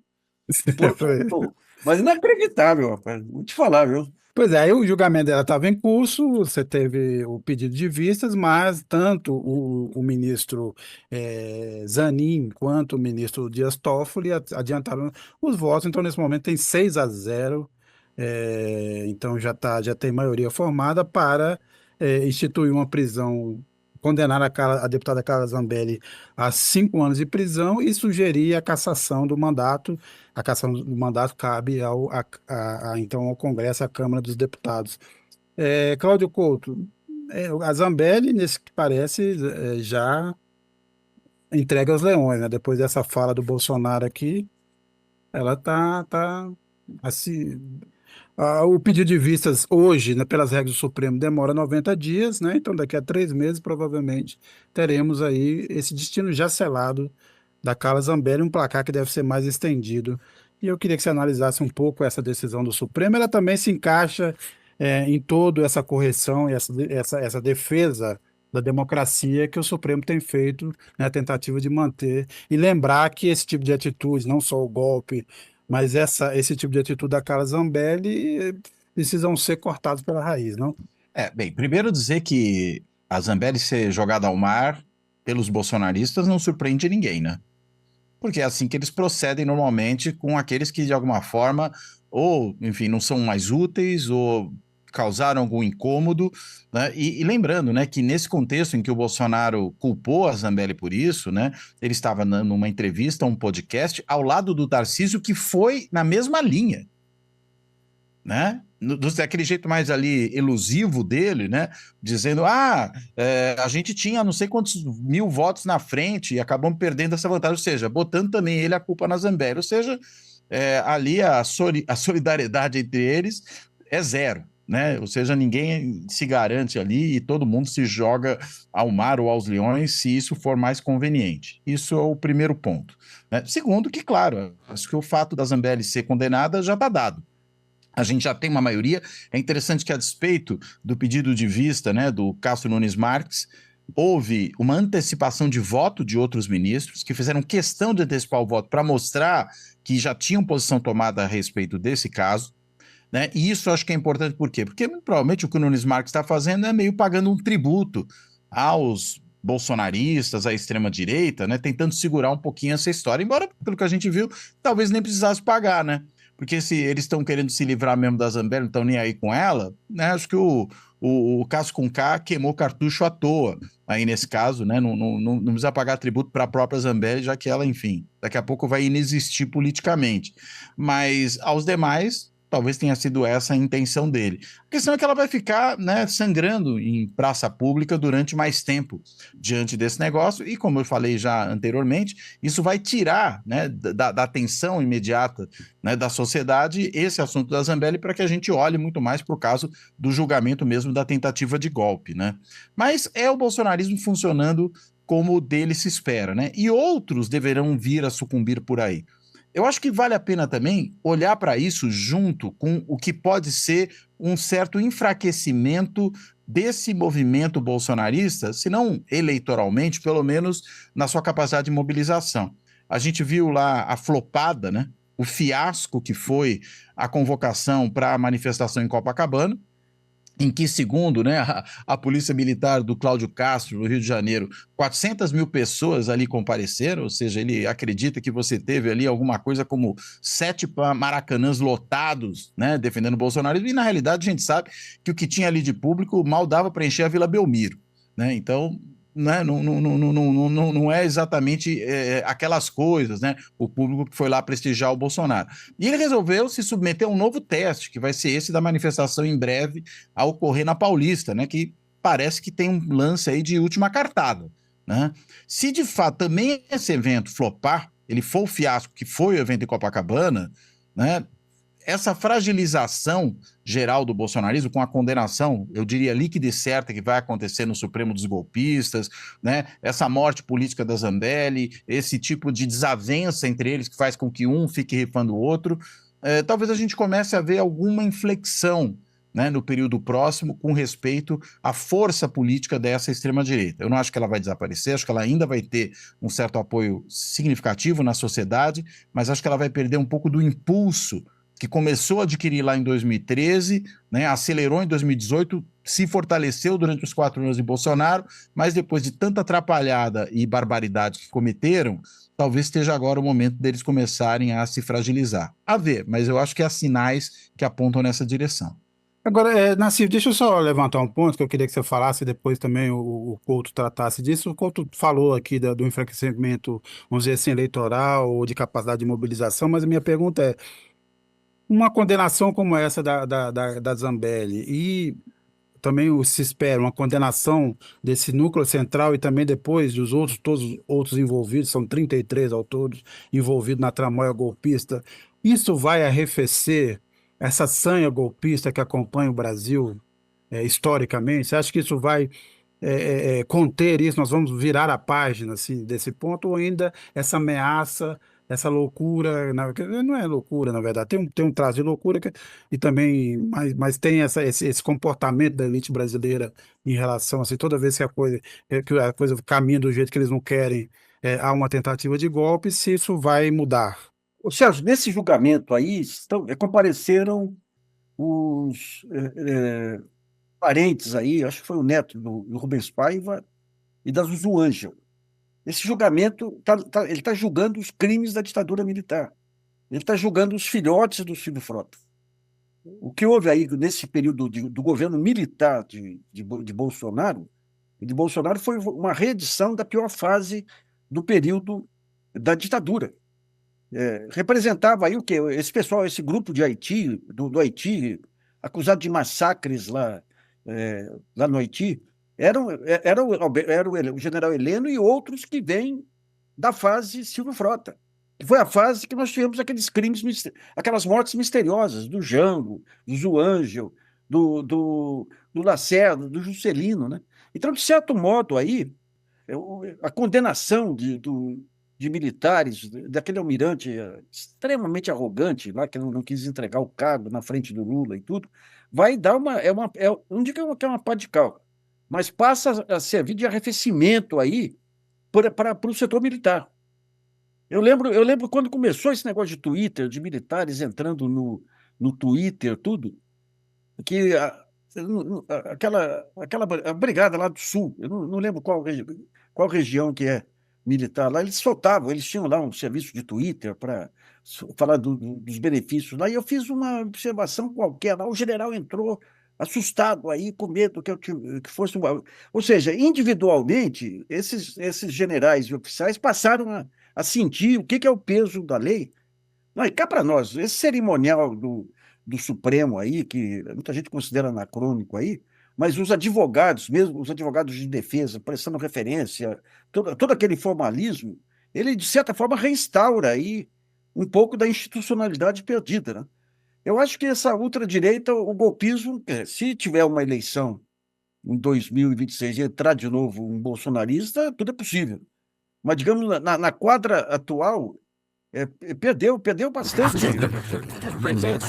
Mas inacreditável, rapaz. Vou te falar, viu? Pois é, aí o julgamento dela estava em curso, você teve o pedido de vistas, mas tanto o ministro Zanin quanto o ministro Dias Toffoli adiantaram os votos, então nesse momento tem 6-0, então já tem maioria formada para instituir uma prisão condenar a deputada Carla Zambelli a 5 anos de prisão e sugerir a cassação do mandato. A cassação do mandato cabe então ao Congresso, à Câmara dos Deputados. Cláudio Couto, a Zambelli, nesse que parece, já entrega aos leões, né? Depois dessa fala do Bolsonaro aqui, ela tá assim. O pedido de vistas hoje, né, pelas regras do Supremo, demora 90 dias, né? Então, daqui a 3 meses, provavelmente, teremos aí esse destino já selado da Carla Zambelli, um placar que deve ser mais estendido. E eu queria que você analisasse um pouco essa decisão do Supremo. Ela também se encaixa em toda essa correção e essa defesa da democracia que o Supremo tem feito na tentativa de manter. E lembrar que esse tipo de atitude, não só o golpe, mas esse tipo de atitude da Carla Zambelli precisam ser cortados pela raiz, não? Bem, primeiro dizer que a Zambelli ser jogada ao mar pelos bolsonaristas não surpreende ninguém, né? Porque é assim que eles procedem normalmente com aqueles que, de alguma forma, ou, enfim, não são mais úteis, ou causaram algum incômodo, né? E lembrando, né, que nesse contexto em que o Bolsonaro culpou a Zambelli por isso, né, ele estava numa entrevista, um podcast, ao lado do Tarcísio, que foi na mesma linha, né? Daquele jeito mais ali elusivo dele, né? Dizendo, a gente tinha não sei quantos 1000 votos na frente e acabamos perdendo essa vantagem, ou seja, botando também ele a culpa na Zambelli, ou seja, ali a solidariedade entre eles é zero, né? Ou seja, ninguém se garante ali e todo mundo se joga ao mar ou aos leões se isso for mais conveniente. Isso é o primeiro ponto, né? Segundo, que claro, acho que o fato da Zambelli ser condenada já está dado. A gente já tem uma maioria. É interessante que, a despeito do pedido de vista, né, do Cássio Nunes Marques, houve uma antecipação de voto de outros ministros que fizeram questão de antecipar o voto para mostrar que já tinham posição tomada a respeito desse caso, né? E isso eu acho que é importante, por quê? Porque provavelmente o que o Nunes Marques está fazendo é meio pagando um tributo aos bolsonaristas, à extrema-direita, né, tentando segurar um pouquinho essa história, embora, pelo que a gente viu, talvez nem precisasse pagar, né? Porque se eles estão querendo se livrar mesmo da Zambelli, não estão nem aí com ela, né? Acho que o caso com K queimou cartucho à toa aí nesse caso, né? Não precisa pagar tributo para a própria Zambelli, já que ela, enfim, daqui a pouco vai inexistir politicamente. Mas aos demais, talvez tenha sido essa a intenção dele. A questão é que ela vai ficar, né, sangrando em praça pública durante mais tempo diante desse negócio, e como eu falei já anteriormente, isso vai tirar, né, da atenção imediata, né, da sociedade esse assunto da Zambelli, para que a gente olhe muito mais para o caso do julgamento mesmo da tentativa de golpe, né? Mas é o bolsonarismo funcionando como dele se espera, né? E outros deverão vir a sucumbir por aí. Eu acho que vale a pena também olhar para isso junto com o que pode ser um certo enfraquecimento desse movimento bolsonarista, se não eleitoralmente, pelo menos na sua capacidade de mobilização. A gente viu lá a flopada, né? O fiasco que foi a convocação para a manifestação em Copacabana, em que, segundo, né, a Polícia Militar do Cláudio Castro, no Rio de Janeiro, 400 mil pessoas ali compareceram, ou seja, ele acredita que você teve ali alguma coisa como 7 maracanãs lotados, né, defendendo o bolsonarismo, e na realidade a gente sabe que o que tinha ali de público mal dava para encher a Vila Belmiro, né, então... Né? Não é exatamente aquelas coisas, né? O público que foi lá prestigiar o Bolsonaro. E ele resolveu se submeter a um novo teste, que vai ser esse da manifestação em breve a ocorrer na Paulista, né? Que parece que tem um lance aí de última cartada, né? Se de fato também esse evento flopar, ele for o fiasco que foi o evento em Copacabana, né? Essa fragilização geral do bolsonarismo, com a condenação, eu diria líquida e certa, que vai acontecer no Supremo dos golpistas, né? Essa morte política da Zambelli, esse tipo de desavença entre eles que faz com que um fique rifando o outro, talvez a gente comece a ver alguma inflexão, né, no período próximo com respeito à força política dessa extrema-direita. Eu não acho que ela vai desaparecer, acho que ela ainda vai ter um certo apoio significativo na sociedade, mas acho que ela vai perder um pouco do impulso que começou a adquirir lá em 2013, né, acelerou em 2018, se fortaleceu durante os 4 anos de Bolsonaro, mas depois de tanta atrapalhada e barbaridade que cometeram, talvez esteja agora o momento deles começarem a se fragilizar. A ver, mas eu acho que há sinais que apontam nessa direção. Agora, Nassif, deixa eu só levantar um ponto que eu queria que você falasse, e depois também o Couto tratasse disso. O Couto falou aqui do enfraquecimento, vamos dizer assim, eleitoral ou de capacidade de mobilização, mas a minha pergunta é, uma condenação como essa da Zambelli e também se espera uma condenação desse núcleo central e também depois dos outros, todos os outros envolvidos, são 33 autores envolvidos na tramóia golpista. Isso vai arrefecer essa sanha golpista que acompanha o Brasil, historicamente? Você acha que isso vai conter isso? Nós vamos virar a página assim, desse ponto, ou ainda essa ameaça, essa loucura, não é loucura, na verdade, tem um traço de loucura e também, mas tem esse comportamento da elite brasileira em relação, assim, toda vez que a coisa caminha do jeito que eles não querem, há uma tentativa de golpe, se isso vai mudar. Ô, Sérgio, nesse julgamento aí compareceram os parentes aí, acho que foi o neto do Rubens Paiva e da Zuzu Ângel. Esse julgamento, ele está julgando os crimes da ditadura militar. Ele está julgando os filhotes do Silvio Frota. O que houve aí nesse período do governo militar de Bolsonaro foi uma reedição da pior fase do período da ditadura. Representava aí o quê? Esse pessoal, esse grupo de Haiti, do Haiti, acusado de massacres lá no Haiti, era o general Heleno e outros que vêm da fase Silvio Frota, que foi a fase que nós tivemos aqueles crimes, aquelas mortes misteriosas do Jango, do Zuângel, do Lacerda, do Juscelino, né? Então, de certo modo, aí, a condenação de militares, daquele almirante extremamente arrogante, lá que não quis entregar o cargo na frente do Lula e tudo, vai dar não digo que é uma pá de cal, mas passa a servir de arrefecimento aí para o setor militar. Eu lembro quando começou esse negócio de Twitter, de militares entrando no Twitter, tudo, que a brigada lá do Sul, eu não lembro qual região que é militar lá, eles soltavam, eles tinham lá um serviço de Twitter para falar dos benefícios lá, e eu fiz uma observação qualquer lá, o general entrou assustado aí, com medo que fosse uma... Ou seja, individualmente, esses generais e oficiais passaram a sentir o que é o peso da lei. Não, e cá para nós, esse cerimonial do Supremo aí, que muita gente considera anacrônico aí, mas os advogados, mesmo os advogados de defesa, prestando referência, todo aquele formalismo, ele, de certa forma, reinstaura aí um pouco da institucionalidade perdida, né? Eu acho que essa ultradireita, o golpismo, se tiver uma eleição em 2026 e entrar de novo um bolsonarista, tudo é possível. Mas, digamos, na quadra atual, perdeu bastante.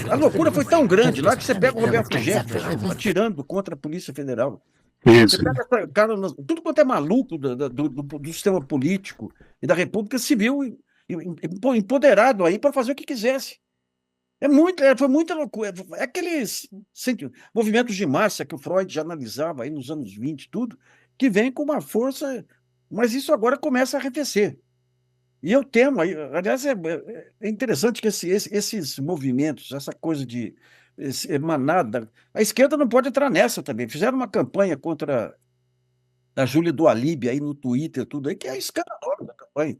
A loucura foi tão grande lá que você pega o Roberto Jefferson atirando contra a Polícia Federal. Você Isso. pega tudo quanto é maluco do sistema político e da República Civil empoderado aí para fazer o que quisesse. Foi muita loucura. É aqueles movimentos de massa que o Freud já analisava aí nos anos 20, tudo, que vem com uma força, mas isso agora começa a arrefecer. E eu temo, aliás, é interessante que esses movimentos, essa coisa de manada, a esquerda não pode entrar nessa também. Fizeram uma campanha contra a Júlia do Alibe aí no Twitter, tudo aí, que é escandalosa da campanha.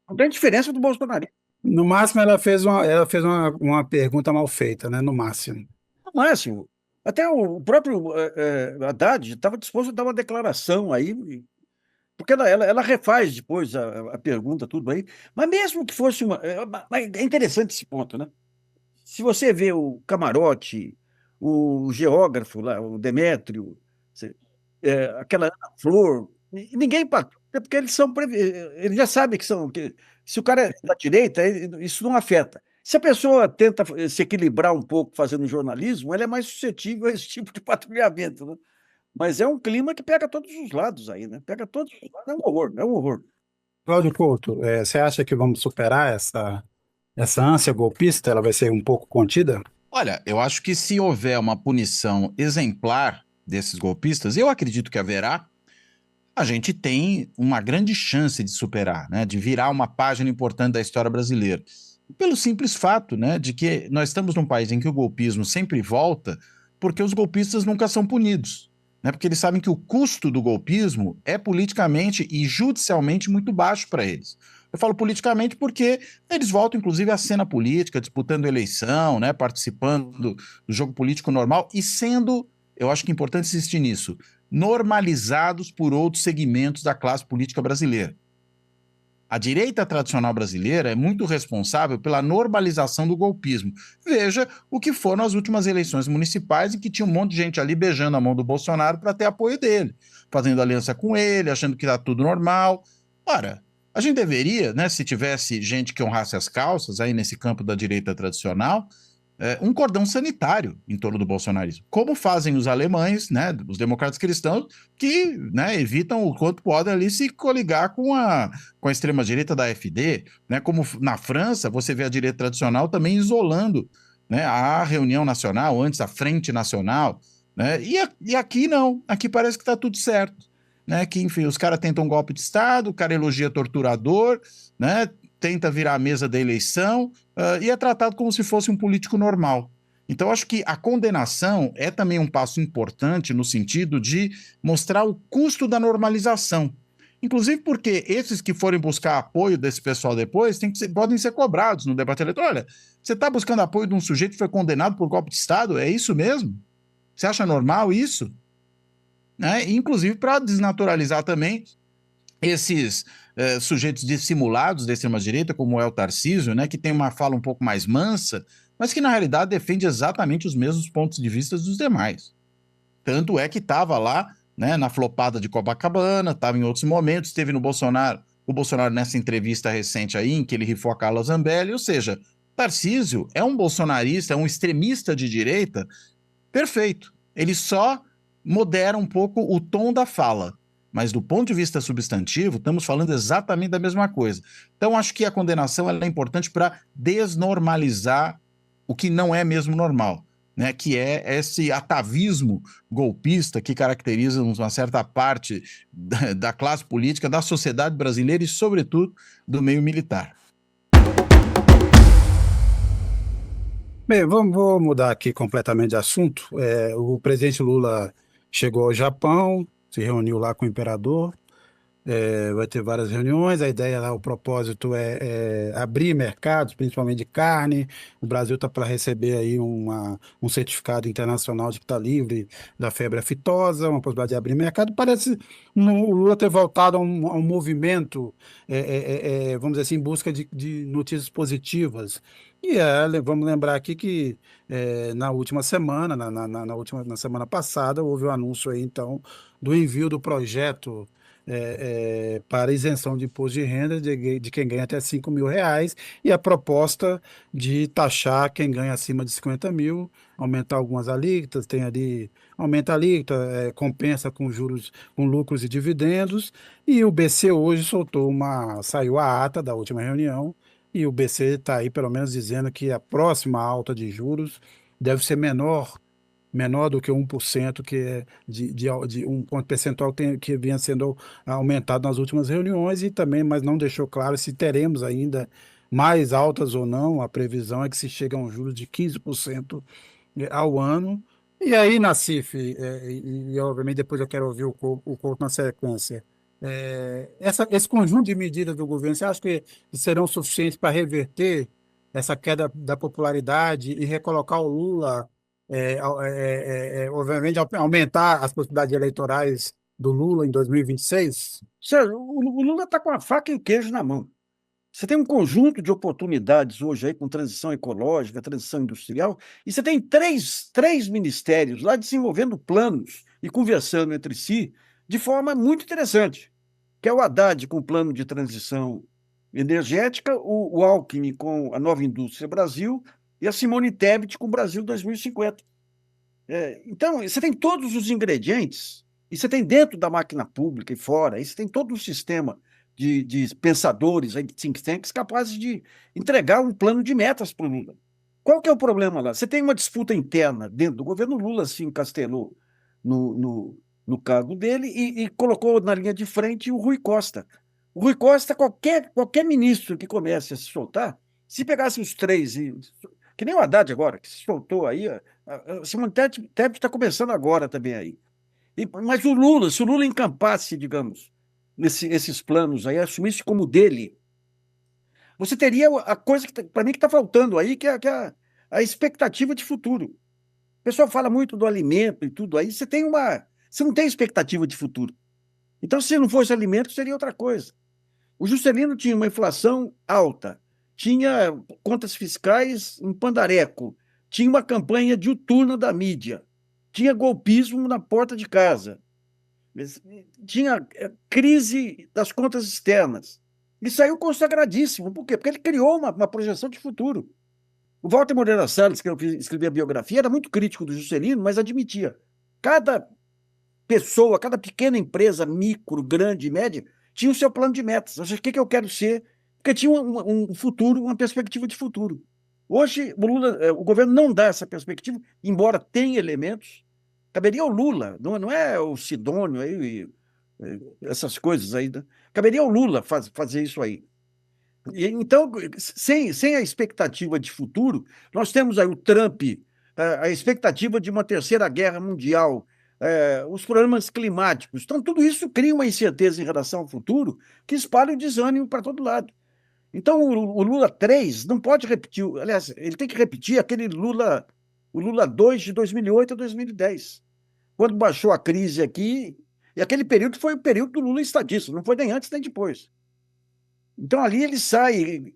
Não tem diferença do Bolsonaro. No máximo, ela fez uma pergunta mal feita, né? No máximo. No máximo. Até o próprio Haddad estava disposto a dar uma declaração aí, porque ela refaz depois a pergunta, tudo aí. Mas mesmo que fosse uma. É interessante esse ponto, né? Se você vê o Camarote, o geógrafo lá, o Demétrio, aquela Ana Flor, ninguém é porque eles já sabem que se o cara é da direita, isso não afeta. Se a pessoa tenta se equilibrar um pouco fazendo jornalismo, ela é mais suscetível a esse tipo de patrulhamento, né? Mas é um clima que pega todos os lados aí, né? Pega todos os lados, é um horror, é um horror. Cláudio Couto, você acha que vamos superar essa ânsia golpista? Ela vai ser um pouco contida? Olha, eu acho que se houver uma punição exemplar desses golpistas, eu acredito que haverá, a gente tem uma grande chance de superar, né, de virar uma página importante da história brasileira. Pelo simples fato, né, de que nós estamos num país em que o golpismo sempre volta porque os golpistas nunca são punidos, né? Porque eles sabem que o custo do golpismo é politicamente e judicialmente muito baixo para eles. Eu falo politicamente porque eles voltam, inclusive, à cena política, disputando eleição, né, participando do jogo político normal e sendo, eu acho que é importante insistir nisso, normalizados por outros segmentos da classe política brasileira. A direita tradicional brasileira é muito responsável pela normalização do golpismo. Veja o que foram as últimas eleições municipais, em que tinha um monte de gente ali beijando a mão do Bolsonaro para ter apoio dele, fazendo aliança com ele, achando que está tudo normal. Ora, a gente deveria, né, se tivesse gente que honrasse as calças aí nesse campo da direita tradicional, um cordão sanitário em torno do bolsonarismo, como fazem os alemães, né, os democratas cristãos, que, né, evitam o quanto podem ali se coligar com a extrema-direita da AfD, né, como na França você vê a direita tradicional também isolando, né, a reunião nacional, antes a Frente Nacional, né, e aqui não, aqui parece que está tudo certo, né, que enfim, os caras tentam um golpe de Estado, o cara elogia torturador, né, tenta virar a mesa da eleição, e é tratado como se fosse um político normal. Então, acho que a condenação é também um passo importante no sentido de mostrar o custo da normalização. Inclusive porque esses que forem buscar apoio desse pessoal depois podem ser cobrados no debate eleitoral. Olha, você está buscando apoio de um sujeito que foi condenado por golpe de Estado? É isso mesmo? Você acha normal isso? Né? Inclusive para desnaturalizar também esses sujeitos dissimulados da extrema-direita, como é o Tarcísio, né, que tem uma fala um pouco mais mansa, mas que na realidade defende exatamente os mesmos pontos de vista dos demais. Tanto é que estava lá, né, na flopada de Copacabana, estava em outros momentos, esteve no Bolsonaro, o Bolsonaro nessa entrevista recente aí, em que ele rifou a Carla Zambelli, ou seja, Tarcísio é um bolsonarista, é um extremista de direita perfeito. Ele só modera um pouco o tom da fala. Mas do ponto de vista substantivo, estamos falando exatamente da mesma coisa. Então, acho que a condenação ela é importante para desnormalizar o que não é mesmo normal, né? Que é esse atavismo golpista que caracteriza uma certa parte da classe política, da sociedade brasileira e, sobretudo, do meio militar. Bem, vou mudar aqui completamente de assunto. O presidente Lula chegou ao Japão, se reuniu lá com o imperador, vai ter várias reuniões. A ideia lá, o propósito é abrir mercados, principalmente de carne. O Brasil está para receber aí um certificado internacional de que está livre da febre aftosa, uma possibilidade de abrir mercado. Parece o Lula ter voltado a um movimento, vamos dizer assim, em busca de notícias positivas. E vamos lembrar aqui que na última semana, na semana passada, houve o anúncio aí, então, do envio do projeto para isenção de imposto de renda de quem ganha até R$ 5.000, e a proposta de taxar quem ganha acima de 50 mil, aumentar algumas alíquotas, tem ali, aumenta a alíquota, compensa com juros, com lucros e dividendos, e o BC hoje saiu a ata da última reunião, e o BC está aí pelo menos dizendo que a próxima alta de juros deve ser menor do que 1%, que é de um ponto percentual que vinha sendo aumentado nas últimas reuniões, e também, mas não deixou claro se teremos ainda mais altas ou não. A previsão é que se chegue a um juros de 15% ao ano. E aí, Nassif, e obviamente depois eu quero ouvir o Couto na sequência, esse conjunto de medidas do governo, você acha que serão suficientes para reverter essa queda da popularidade e recolocar o Lula, obviamente, aumentar as possibilidades eleitorais do Lula em 2026? Sérgio, o Lula está com a faca e o queijo na mão. Você tem um conjunto de oportunidades hoje aí com transição ecológica, transição industrial, e você tem três ministérios lá desenvolvendo planos e conversando entre si de forma muito interessante, que é o Haddad com o plano de transição energética, o Alckmin com a Nova Indústria Brasil e a Simone Tebet com o Brasil 2050. Então, você tem todos os ingredientes, e você tem dentro da máquina pública e fora, e você tem todo um sistema de pensadores, de think tanks, capazes de entregar um plano de metas para o Lula. Qual que é o problema lá? Você tem uma disputa interna dentro do governo. Lula se encastelou no cargo dele e colocou na linha de frente o Rui Costa. O Rui Costa, qualquer ministro que comece a se soltar, se pegasse os três, Que nem o Haddad agora, que se soltou aí. A Simone Tebet está começando agora também aí. Mas o Lula, se o Lula encampasse, digamos, esses planos aí, assumisse como dele, você teria a coisa que, para mim, que está faltando aí, que é a expectativa de futuro. O pessoal fala muito do alimento e tudo aí, você não tem expectativa de futuro. Então, se não fosse alimento, seria outra coisa. O Juscelino tinha uma inflação alta, tinha contas fiscais em pandareco, tinha uma campanha diuturna da mídia, tinha golpismo na porta de casa, tinha crise das contas externas. Ele saiu consagradíssimo. Por quê? Porque ele criou uma projeção de futuro. O Walter Moreira Salles, que eu escrevi a biografia, era muito crítico do Juscelino, mas admitia. Cada pessoa, cada pequena empresa, micro, grande, média, tinha o seu plano de metas. Ou seja, o que eu quero ser? Porque tinha um futuro, uma perspectiva de futuro. Hoje, o governo não dá essa perspectiva, embora tenha elementos. Caberia ao Lula, não é o Sidônio, aí, essas coisas aí. Né? Caberia ao Lula fazer isso aí. Então, sem a expectativa de futuro, nós temos aí o Trump, a expectativa de uma terceira guerra mundial, os problemas climáticos. Então, tudo isso cria uma incerteza em relação ao futuro que espalha o desânimo para todo lado. Então, o Lula 3 não pode repetir, aliás, ele tem que repetir o Lula 2 de 2008 a 2010, quando baixou a crise aqui, e aquele período foi o período do Lula estadista, não foi nem antes nem depois. Então, ali ele sai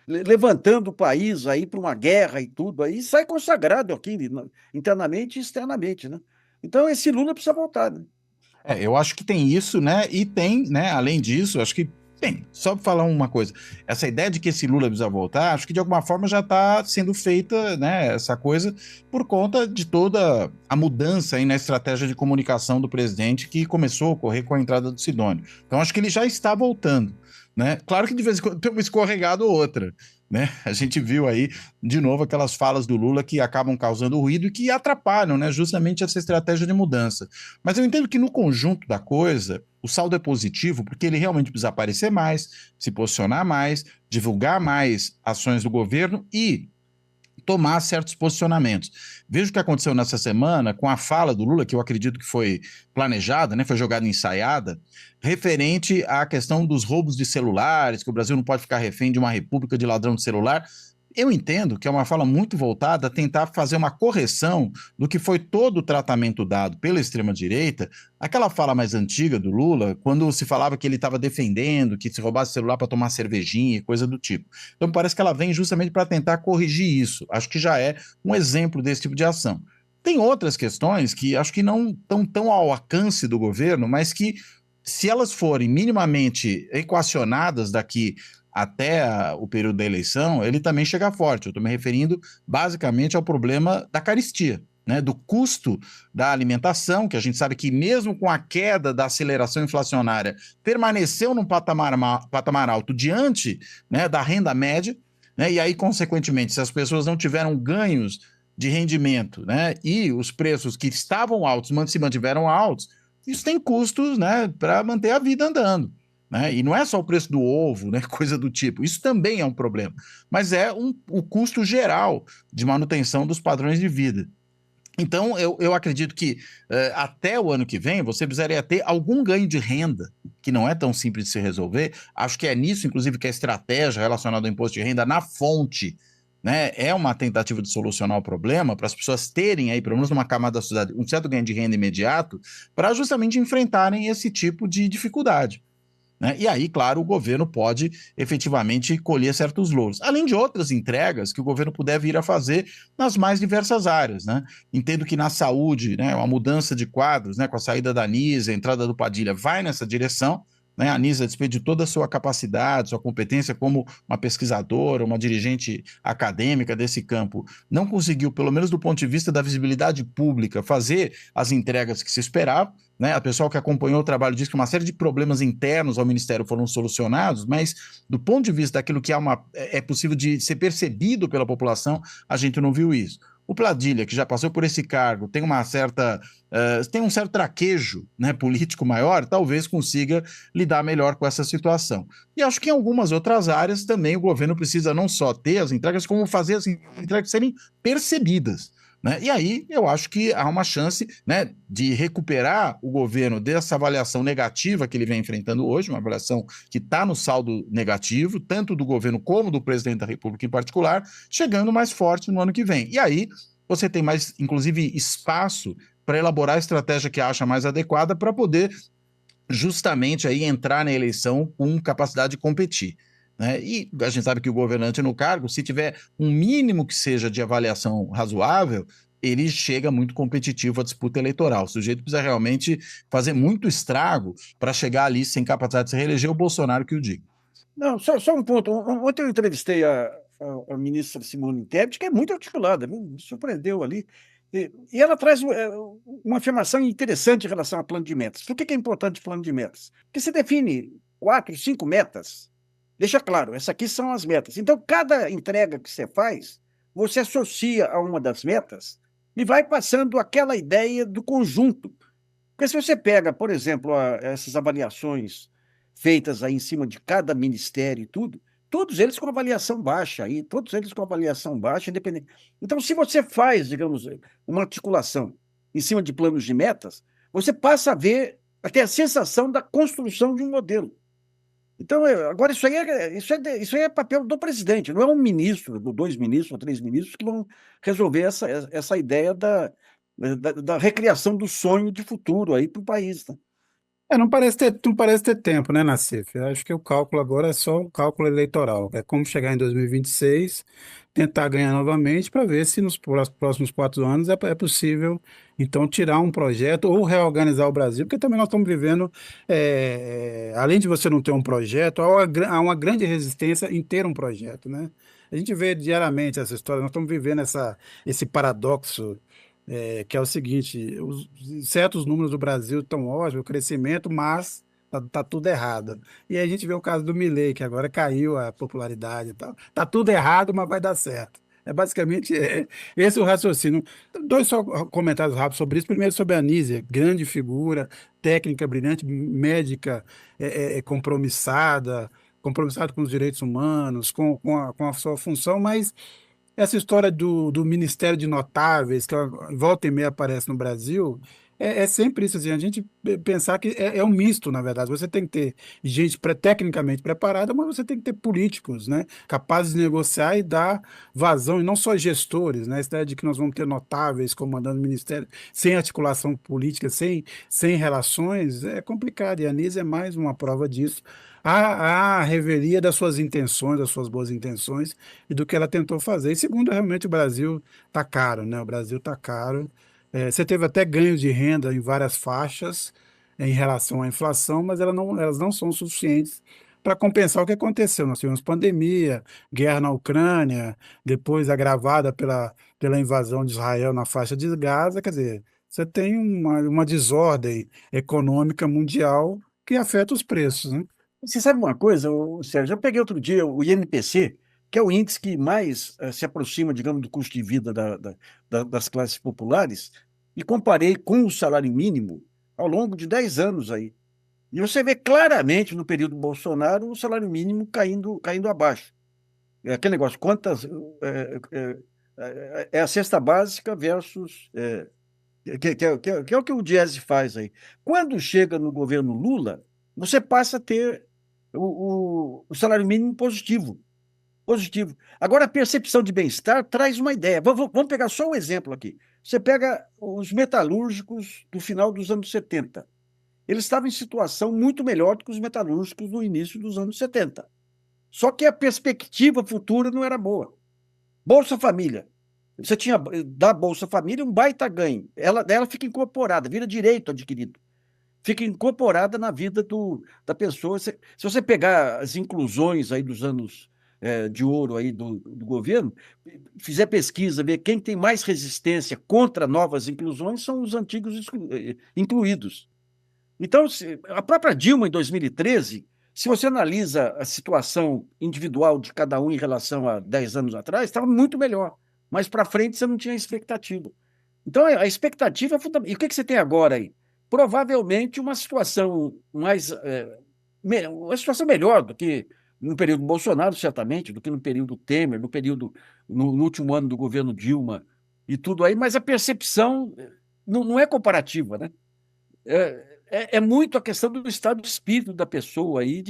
levantando o país aí para uma guerra e tudo, aí sai consagrado aqui, internamente e externamente, né? Então, esse Lula precisa voltar, né? Eu acho que tem isso, né? E tem, né? Além disso, acho que bem, só para falar uma coisa, essa ideia de que esse Lula precisa voltar, acho que de alguma forma já está sendo feita, né, essa coisa, por conta de toda a mudança aí na estratégia de comunicação do presidente que começou a ocorrer com a entrada do Sidônio. Então acho que ele já está voltando, né? Claro que de vez em quando tem uma escorregada ou outra, né? A gente viu aí, de novo, aquelas falas do Lula que acabam causando ruído e que atrapalham, né, justamente essa estratégia de mudança. Mas eu entendo que no conjunto da coisa, o saldo é positivo porque ele realmente precisa aparecer mais, se posicionar mais, divulgar mais ações do governo e tomar certos posicionamentos. Veja o que aconteceu nessa semana com a fala do Lula, que eu acredito que foi planejada, né, foi jogada ensaiada, referente à questão dos roubos de celulares, que o Brasil não pode ficar refém de uma república de ladrão de celular. Eu entendo que é uma fala muito voltada a tentar fazer uma correção do que foi todo o tratamento dado pela extrema-direita, aquela fala mais antiga do Lula, quando se falava que ele estava defendendo, que se roubasse celular para tomar cervejinha e coisa do tipo. Então parece que ela vem justamente para tentar corrigir isso. Acho que já é um exemplo desse tipo de ação. Tem outras questões que acho que não estão tão ao alcance do governo, mas que, se elas forem minimamente equacionadas daqui até o período da eleição, ele também chega forte. Eu estou me referindo basicamente ao problema da carestia, né, do custo da alimentação, que a gente sabe que mesmo com a queda da aceleração inflacionária, permaneceu num patamar alto diante, né, da renda média, né, e aí, consequentemente, se as pessoas não tiveram ganhos de rendimento, né, e os preços que estavam altos se mantiveram altos, isso tem custos, né, para manter a vida andando. Né? E não é só o preço do ovo, né? Coisa do tipo. Isso também é um problema. Mas é o custo geral de manutenção dos padrões de vida. Então, eu acredito que até o ano que vem você precisaria ter algum ganho de renda, que não é tão simples de se resolver. Acho que é nisso, inclusive, que a estratégia relacionada ao imposto de renda na fonte, né, é uma tentativa de solucionar o problema para as pessoas terem aí, pelo menos numa camada da sociedade, um certo ganho de renda imediato para justamente enfrentarem esse tipo de dificuldade. Né? E aí, claro, o governo pode efetivamente colher certos louros, além de outras entregas que o governo puder vir a fazer nas mais diversas áreas. Né? Entendo que na saúde, né, uma mudança de quadros, né, com a saída da Anísia, a entrada do Padilha, vai nessa direção. Né? A Anísia, a despeito de toda a sua capacidade, sua competência como uma pesquisadora, uma dirigente acadêmica desse campo, não conseguiu, pelo menos do ponto de vista da visibilidade pública, fazer as entregas que se esperavam. Né? A pessoa que acompanhou o trabalho diz que uma série de problemas internos ao Ministério foram solucionados, mas do ponto de vista daquilo que é possível de ser percebido pela população, a gente não viu isso. o Pladilha, que já passou por esse cargo, tem tem um certo traquejo, né, político maior, talvez consiga lidar melhor com essa situação. E acho que em algumas outras áreas também o governo precisa não só ter as entregas, como fazer as entregas serem percebidas. Né? E aí eu acho que há uma chance, né, de recuperar o governo dessa avaliação negativa que ele vem enfrentando hoje, uma avaliação que está no saldo negativo, tanto do governo como do presidente da República em particular, chegando mais forte no ano que vem. E aí você tem mais, inclusive, espaço para elaborar a estratégia que acha mais adequada para poder justamente aí entrar na eleição com capacidade de competir. Né? E a gente sabe que o governante no cargo, se tiver um mínimo que seja de avaliação razoável, ele chega muito competitivo à disputa eleitoral. O sujeito precisa realmente fazer muito estrago para chegar ali sem capacidade de se reeleger, o Bolsonaro que o diga. Não, só um ponto. Ontem eu entrevistei a ministra Simone Tebet, que é muito articulada, me surpreendeu ali. E ela traz uma afirmação interessante em relação ao plano de metas. Por que é importante o plano de metas? Porque você define 4, 5 metas, deixa claro, essas aqui são as metas. Então, cada entrega que você faz, você associa a uma das metas e vai passando aquela ideia do conjunto. Porque se você pega, por exemplo, essas avaliações feitas aí em cima de cada ministério e tudo, todos eles com avaliação baixa, aí, todos eles com avaliação baixa, independente. Então, se você faz, digamos, uma articulação em cima de planos de metas, você passa a ver, até a sensação da construção de um modelo. Então, agora isso aí é papel do presidente, não é um ministro, ou 2 ministros, ou 3 ministros que vão resolver essa ideia da recriação do sonho de futuro aí para o país. Né? Não parece ter tempo, né, Nassif? Eu acho que o cálculo agora é só um cálculo eleitoral. É como chegar em 2026, tentar ganhar novamente para ver se nos próximos 4 anos é possível, então, tirar um projeto ou reorganizar o Brasil, porque também nós estamos vivendo, além de você não ter um projeto, há uma grande resistência em ter um projeto, né? A gente vê diariamente essa história, nós estamos vivendo esse paradoxo que é o seguinte: certos números do Brasil estão ótimos, o crescimento, mas tá tudo errado. E aí a gente vê o caso do Milei, que agora caiu a popularidade e tal. Tá tudo errado, mas vai dar certo. É basicamente esse o raciocínio. Dois só comentários rápidos sobre isso. Primeiro, sobre a Anísia, grande figura, técnica brilhante, médica compromissada com os direitos humanos, com a sua função, mas essa história do Ministério de Notáveis, que volta e meia aparece no Brasil, é sempre isso, assim, a gente pensar que é um misto, na verdade. Você tem que ter gente tecnicamente preparada, mas você tem que ter políticos, né, capazes de negociar e dar vazão, e não só gestores, né, essa ideia de que nós vamos ter notáveis comandando o ministério sem articulação política, sem relações, é complicado, e a Anísia é mais uma prova disso. A revelia das suas intenções, das suas boas intenções e do que ela tentou fazer. E segundo, realmente o Brasil está caro, né? O Brasil está caro. Você teve até ganhos de renda em várias faixas em relação à inflação, mas elas não são suficientes para compensar o que aconteceu. Nós tivemos pandemia, guerra na Ucrânia, depois agravada pela invasão de Israel na faixa de Gaza. Quer dizer, você tem uma desordem econômica mundial que afeta os preços, né? Você sabe uma coisa, Sérgio? Eu peguei outro dia o INPC, que é o índice que mais se aproxima, digamos, do custo de vida das classes populares, e comparei com o salário mínimo ao longo de 10 anos aí. E você vê claramente no período Bolsonaro o salário mínimo caindo abaixo. É aquele negócio, é a cesta básica versus. Que é o que o Diese faz aí. Quando chega no governo Lula, você passa a ter o salário mínimo positivo. Positivo. Agora, a percepção de bem-estar traz uma ideia. Vamos pegar só um exemplo aqui. Você pega os metalúrgicos do final dos anos 70. Eles estavam em situação muito melhor do que os metalúrgicos no início dos anos 70. Só que a perspectiva futura não era boa. Bolsa Família. Você tinha da Bolsa Família um baita ganho. Ela fica incorporada, vira direito adquirido. Fica incorporada na vida da pessoa. Se você pegar as inclusões aí dos anos de ouro aí do governo, fizer pesquisa, ver quem tem mais resistência contra novas inclusões são os antigos incluídos. Então, a própria Dilma, em 2013, se você analisa a situação individual de cada um em relação a 10 anos atrás, estava muito melhor. mas para frente você não tinha expectativa. Então, a expectativa é fundamental. E o que você tem agora aí? Provavelmente uma situação uma situação melhor do que no período Bolsonaro, certamente, do que no período Temer, no último ano do governo Dilma e tudo aí, mas a percepção não é comparativa, né? É muito a questão do estado de espírito da pessoa aí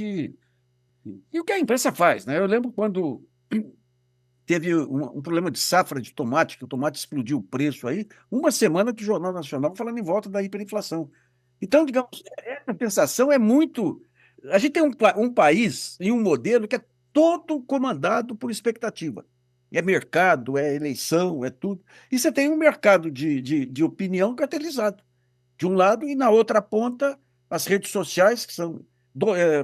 e o que a imprensa faz, né? Eu lembro quando teve um problema de safra de tomate, que o tomate explodiu o preço aí, uma semana que o Jornal Nacional falando em volta da hiperinflação. Então, digamos, essa sensação é muito. A gente tem um país e um modelo que é todo comandado por expectativa. É mercado, é eleição, é tudo. E você tem um mercado de opinião cartelizado. De um lado, e na outra ponta, as redes sociais, que são,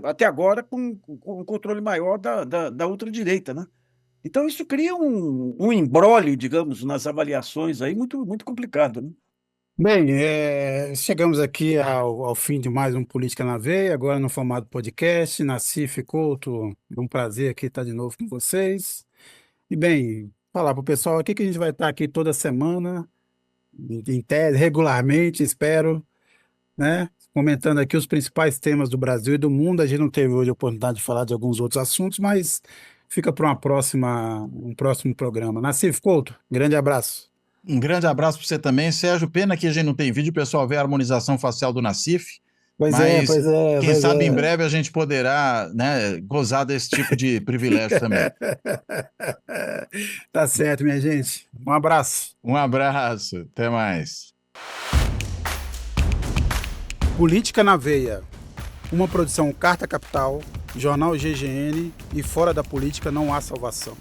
até agora, com um controle maior da ultradireita, né? Então, isso cria um imbróglio, digamos, nas avaliações aí, muito, muito complicado, né? Bem, chegamos aqui ao fim de mais um Política na Veia, agora no formato podcast. Nassif Couto, é um prazer aqui estar de novo com vocês. E bem, falar para o pessoal aqui que a gente vai estar aqui toda semana, em tese, regularmente, espero, né? Comentando aqui os principais temas do Brasil e do mundo. A gente não teve hoje a oportunidade de falar de alguns outros assuntos, mas fica para um próximo programa. Nassif Couto, grande abraço. Um grande abraço para você também, Sérgio. Pena que a gente não tem vídeo, o pessoal vê a harmonização facial do Nassif. Pois quem sabe em breve a gente poderá, né, gozar desse tipo de privilégio também. Tá certo, minha gente. Um abraço. Um abraço, até mais. Política na Veia, uma produção Carta Capital, Jornal GGN e Fora da Política Não Há Salvação.